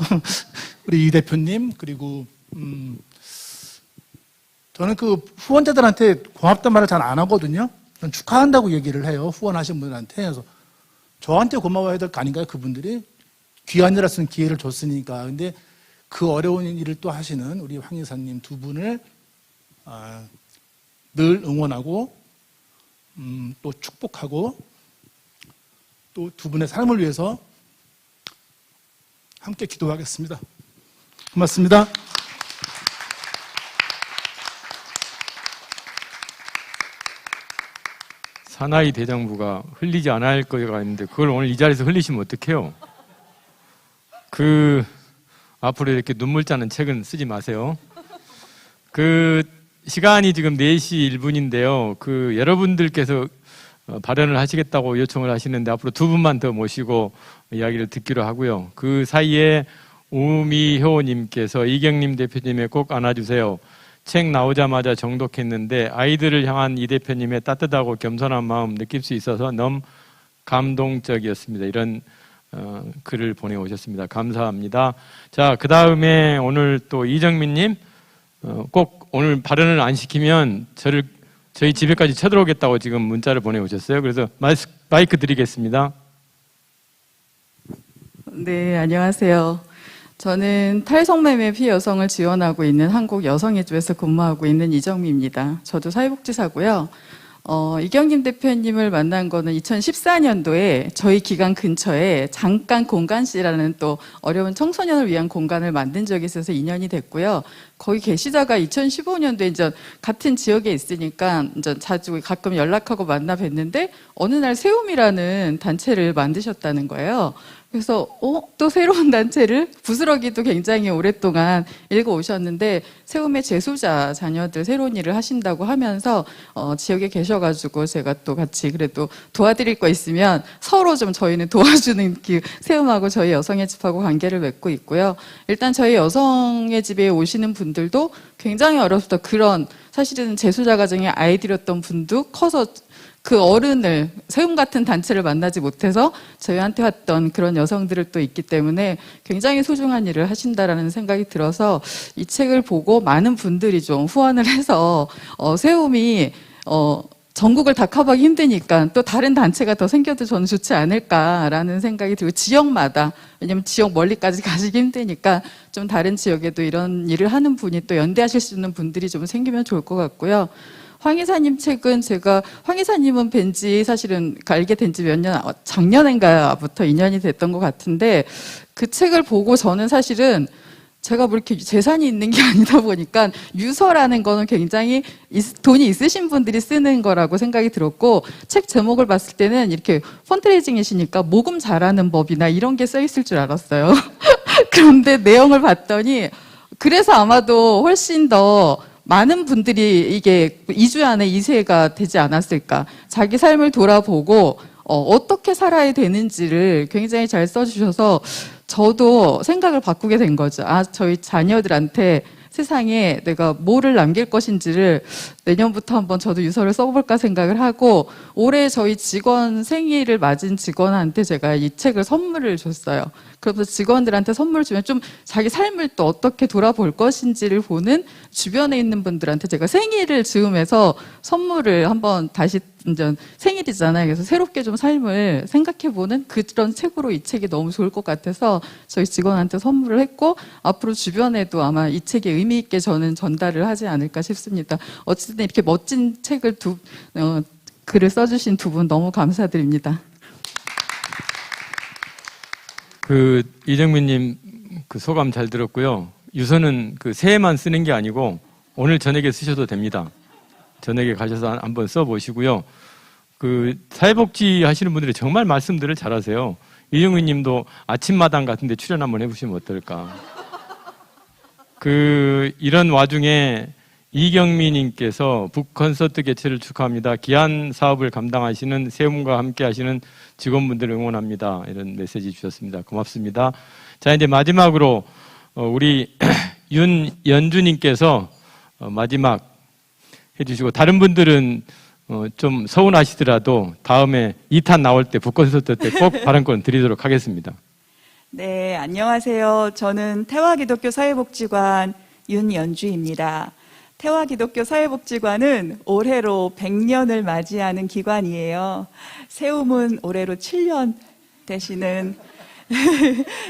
우리 이 대표님 그리고 저는 그 후원자들한테 고맙단 말을 잘 안 하거든요. 전 축하한다고 얘기를 해요. 후원하신 분들한테. 그래서 저한테 고마워야 될 거 아닌가요? 그분들이 귀한 일 할 수 있는 기회를 줬으니까. 근데 그 어려운 일을 또 하시는 우리 황 여사님 두 분을 늘 응원하고 또 축복하고 또 두 분의 삶을 위해서 함께 기도하겠습니다. 고맙습니다. 사나이 대장부가 흘리지 않아야 할 거가 있는데 그걸 오늘 이 자리에서 흘리시면 어떡해요? 앞으로 이렇게 눈물 짜는 책은 쓰지 마세요. 시간이 지금 4시 1분인데요. 여러분들께서 발언을 하시겠다고 요청을 하시는데 앞으로 두 분만 더 모시고 이야기를 듣기로 하고요. 그 사이에 우미효님께서 이경림 대표님의 꼭 안아주세요. 책 나오자마자 정독했는데 아이들을 향한 이 대표님의 따뜻하고 겸손한 마음 느낄 수 있어서 너무 감동적이었습니다. 이런 글을 보내오셨습니다. 감사합니다. 자, 그 다음에 오늘 또 이정민님 꼭 오늘 발언을 안 시키면 저희 집에까지 쳐들어오겠다고 지금 문자를 보내오셨어요. 그래서 마이크 드리겠습니다. 네, 안녕하세요. 저는 탈성매매 피해 여성을 지원하고 있는 한국여성의주에서 근무하고 있는 이정미입니다. 저도 사회복지사고요. 이경림 대표님을 만난 거는 2014년도에 저희 기관 근처에 잠깐 공간씨라는 또 어려운 청소년을 위한 공간을 만든 적이 있어서 2년이 됐고요. 거기 계시다가 2015년도에 이제 같은 지역에 있으니까 이제 자주 가끔 연락하고 만나 뵀는데 어느 날 세움이라는 단체를 만드셨다는 거예요. 그래서 또 새로운 단체를 부스러기도 굉장히 오랫동안 읽어오셨는데 세움의 재소자 자녀들 새로운 일을 하신다고 하면서 지역에 계셔가지고 제가 또 같이 그래도 도와드릴 거 있으면 서로 좀 저희는 도와주는 세움하고 저희 여성의 집하고 관계를 맺고 있고요. 일단 저희 여성의 집에 오시는 분들도 굉장히 어려서 그런 사실은 재소자 가정의 아이들이었던 분도 커서 그 어른을 세움 같은 단체를 만나지 못해서 저희한테 왔던 그런 여성들을 또 있기 때문에 굉장히 소중한 일을 하신다라는 생각이 들어서 이 책을 보고 많은 분들이 좀 후원을 해서 세움이 전국을 다 커버하기 힘드니까 또 다른 단체가 더 생겨도 저는 좋지 않을까라는 생각이 들고 지역마다 왜냐면 지역 멀리까지 가시기 힘드니까 좀 다른 지역에도 이런 일을 하는 분이 또 연대하실 수 있는 분들이 좀 생기면 좋을 것 같고요. 황 이사님 책은 제가 황 이사님은 뵌지 사실은 알게 된 지 몇 년 작년인가부터 인연이 됐던 것 같은데 그 책을 보고 저는 사실은 제가 뭐 이렇게 재산이 있는 게 아니다 보니까 유서라는 거는 굉장히 돈이 있으신 분들이 쓰는 거라고 생각이 들었고 책 제목을 봤을 때는 이렇게 펀드레이징이시니까 모금 잘하는 법이나 이런 게 써 있을 줄 알았어요. 그런데 내용을 봤더니 그래서 아마도 훨씬 더 많은 분들이 이게 2주 안에 2세가 되지 않았을까. 자기 삶을 돌아보고 어떻게 살아야 되는지를 굉장히 잘 써주셔서 저도 생각을 바꾸게 된 거죠. 저희 자녀들한테 세상에 내가 뭐를 남길 것인지를 내년부터 한번 저도 유서를 써볼까 생각을 하고, 올해 저희 직원 생일을 맞은 직원한테 제가 이 책을 선물을 줬어요. 그러면서 직원들한테 선물 주면 좀 자기 삶을 또 어떻게 돌아볼 것인지를 보는 주변에 있는 분들한테 제가 생일을 즈음해서 선물을 한번 다시, 이제 생일이잖아요. 그래서 새롭게 좀 삶을 생각해보는 그런 책으로 이 책이 너무 좋을 것 같아서 저희 직원한테 선물을 했고, 앞으로 주변에도 아마 이 책이 의미 있게 저는 전달을 하지 않을까 싶습니다. 어쨌든 이렇게 멋진 책을 글을 써주신 두 분 너무 감사드립니다. 이정민님 소감 잘 들었고요. 유서는 새해만 쓰는 게 아니고 오늘 저녁에 쓰셔도 됩니다. 저녁에 가셔서 한번 써보시고요. 사회복지 하시는 분들이 정말 말씀들을 잘하세요. 이정민 님도 아침마당 같은 데 출연 한번 해보시면 어떨까. 이런 와중에 이경미 님께서 북콘서트 개최를 축하합니다. 귀한 사업을 감당하시는 세움과 함께 하시는 직원분들을 응원합니다. 이런 메시지 주셨습니다. 고맙습니다. 자, 이제 마지막으로 우리 윤연주 님께서 마지막 해주시고, 다른 분들은 좀 서운하시더라도 다음에 2탄 나올 때 북콘서트 때 꼭 발언권 드리도록 하겠습니다. 네, 안녕하세요. 저는 태화기독교 사회복지관 윤연주입니다. 태화기독교 사회복지관은 올해로 100년을 맞이하는 기관이에요. 세움은 올해로 7년 되시는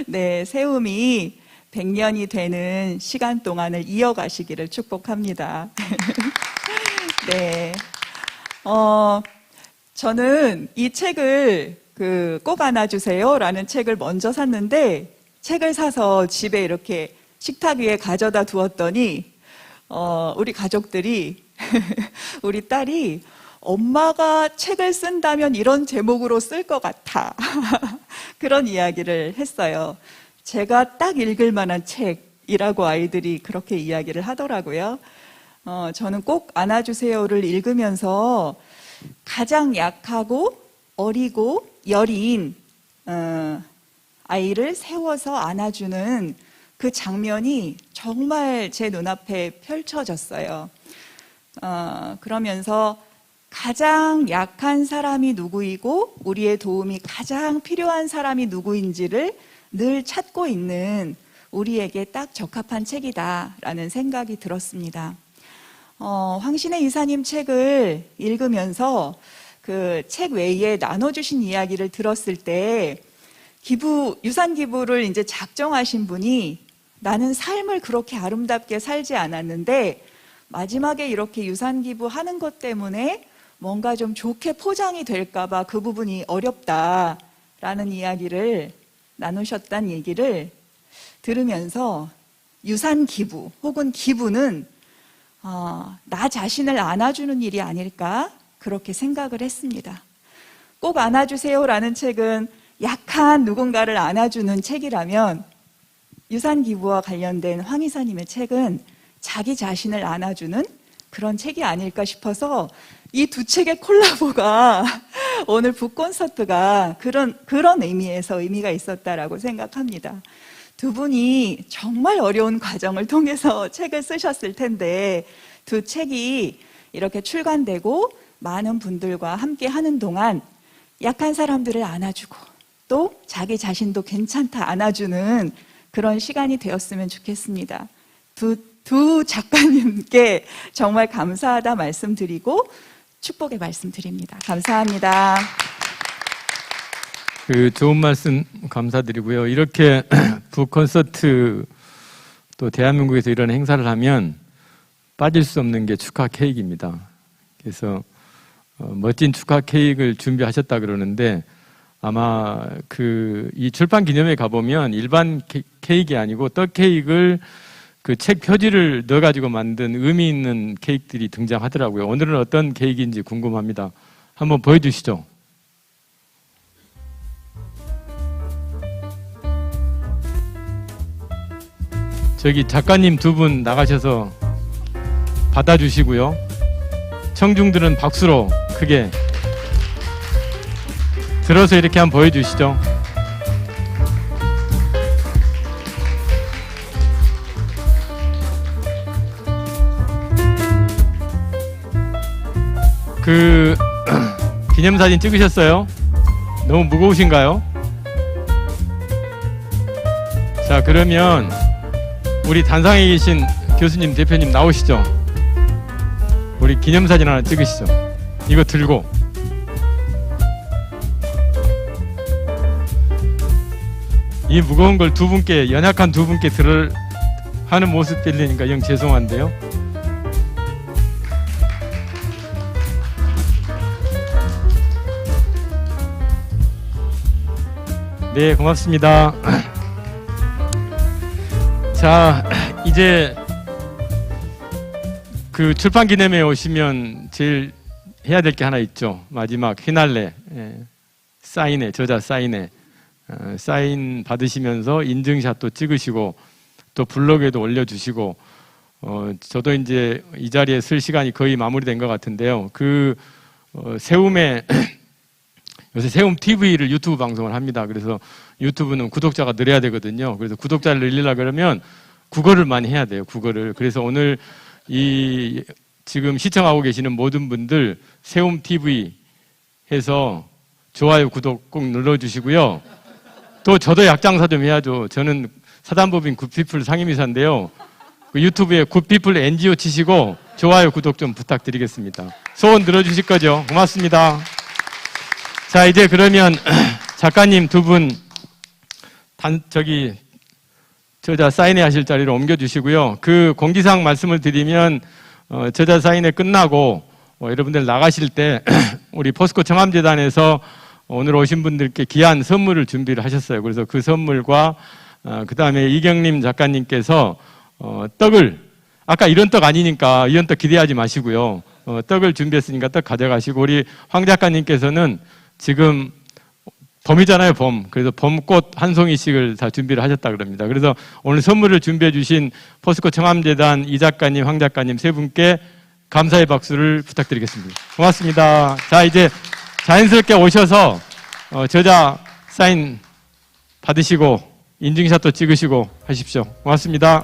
네, 세움이 100년이 되는 시간 동안을 이어가시기를 축복합니다. 네, 저는 이 책을 꼭 안아주세요라는 책을 먼저 샀는데, 책을 사서 집에 이렇게 식탁 위에 가져다 두었더니 우리 가족들이 우리 딸이 엄마가 책을 쓴다면 이런 제목으로 쓸 것 같아 그런 이야기를 했어요. 제가 딱 읽을 만한 책이라고 아이들이 그렇게 이야기를 하더라고요. 저는 꼭 안아주세요를 읽으면서 가장 약하고 어리고 여린 아이를 세워서 안아주는 그 장면이 정말 제 눈앞에 펼쳐졌어요. 그러면서 가장 약한 사람이 누구이고 우리의 도움이 가장 필요한 사람이 누구인지를 늘 찾고 있는 우리에게 딱 적합한 책이다라는 생각이 들었습니다. 황신혜 이사님 책을 읽으면서 그 책 외에 나눠주신 이야기를 들었을 때 유산 기부를 이제 작정하신 분이 나는 삶을 그렇게 아름답게 살지 않았는데 마지막에 이렇게 유산 기부하는 것 때문에 뭔가 좀 좋게 포장이 될까봐 그 부분이 어렵다라는 이야기를 나누셨다는 얘기를 들으면서 유산 기부 혹은 기부는 나 자신을 안아주는 일이 아닐까 그렇게 생각을 했습니다. 꼭 안아주세요라는 책은 약한 누군가를 안아주는 책이라면 유산 기부와 관련된 황 이사님의 책은 자기 자신을 안아주는 그런 책이 아닐까 싶어서 이 두 책의 콜라보가 오늘 북콘서트가 그런 의미에서 의미가 있었다라고 생각합니다. 두 분이 정말 어려운 과정을 통해서 책을 쓰셨을 텐데 두 책이 이렇게 출간되고 많은 분들과 함께 하는 동안 약한 사람들을 안아주고 또 자기 자신도 괜찮다 안아주는 그런 시간이 되었으면 좋겠습니다. 두 작가님께 정말 감사하다 말씀드리고 축복의 말씀드립니다. 감사합니다. 좋은 말씀 감사드리고요. 이렇게 북콘서트 또 대한민국에서 이런 행사를 하면 빠질 수 없는 게 축하 케이크입니다. 그래서 멋진 축하 케이크를 준비하셨다 그러는데 아마 이 출판 기념회에 가보면 일반 케이크가 아니고 떡 케이크를 그 책 표지를 넣어가지고 만든 의미 있는 케이크들이 등장하더라고요. 오늘은 어떤 케이크인지 궁금합니다. 한번 보여주시죠. 저기 작가님 두 분 나가셔서 받아주시고요. 청중들은 박수로 크게 들어서 이렇게 한번 보여주시죠. 그 기념사진 찍으셨어요? 너무 무거우신가요? 자, 그러면 우리 단상에 계신 교수님, 대표님 나오시죠. 우리 기념사진 하나 찍으시죠. 이거 들고. 이 무거운 걸 두 분께, 연약한 두 분께 하는 모습 들리니까 영 죄송한데요. 네, 고맙습니다. 자, 이제 그 출판 기념회에 오시면 제일 해야 될 게 하나 있죠. 마지막 피날레, 사인회, 저자 사인회. 사인 받으시면서 인증샷도 찍으시고 또 블로그에도 올려주시고 저도 이제 이 자리에 쓸 시간이 거의 마무리된 것 같은데요. 그 세움에 요새 세움 TV를 유튜브 방송을 합니다. 그래서 유튜브는 구독자가 늘어야 되거든요. 그래서 구독자를 늘리려고 그러면 국어를 많이 해야 돼요. 국어를. 그래서 오늘 이 지금 시청하고 계시는 모든 분들 세움 TV 해서 좋아요, 구독 꼭 눌러주시고요. 또 저도 약장사 좀 해야죠. 저는 사단법인 굿피플 상임이사인데요. 그 유튜브에 굿피플 NGO 치시고 좋아요, 구독 좀 부탁드리겠습니다. 소원 들어주실 거죠? 고맙습니다. 자, 이제 그러면 작가님 두 분 저자 사인회 하실 자리로 옮겨주시고요. 그 공지사항 말씀을 드리면 저자 사인회 끝나고 여러분들 나가실 때 우리 포스코 청암재단에서 오늘 오신 분들께 귀한 선물을 준비를 하셨어요. 그래서 그 선물과 그 다음에 이경림 작가님께서 떡을, 아까 이런 떡 아니니까 이런 떡 기대하지 마시고요. 떡을 준비했으니까 떡 가져가시고, 우리 황 작가님께서는 지금 봄이잖아요, 봄. 그래서 봄꽃 한 송이씩을 다 준비를 하셨다 그럽니다. 그래서 오늘 선물을 준비해 주신 포스코 청암재단 이 작가님, 황 작가님 세 분께 감사의 박수를 부탁드리겠습니다. 고맙습니다. 자, 이제 자연스럽게 오셔서 저자 사인 받으시고 인증샷도 찍으시고 하십시오. 고맙습니다.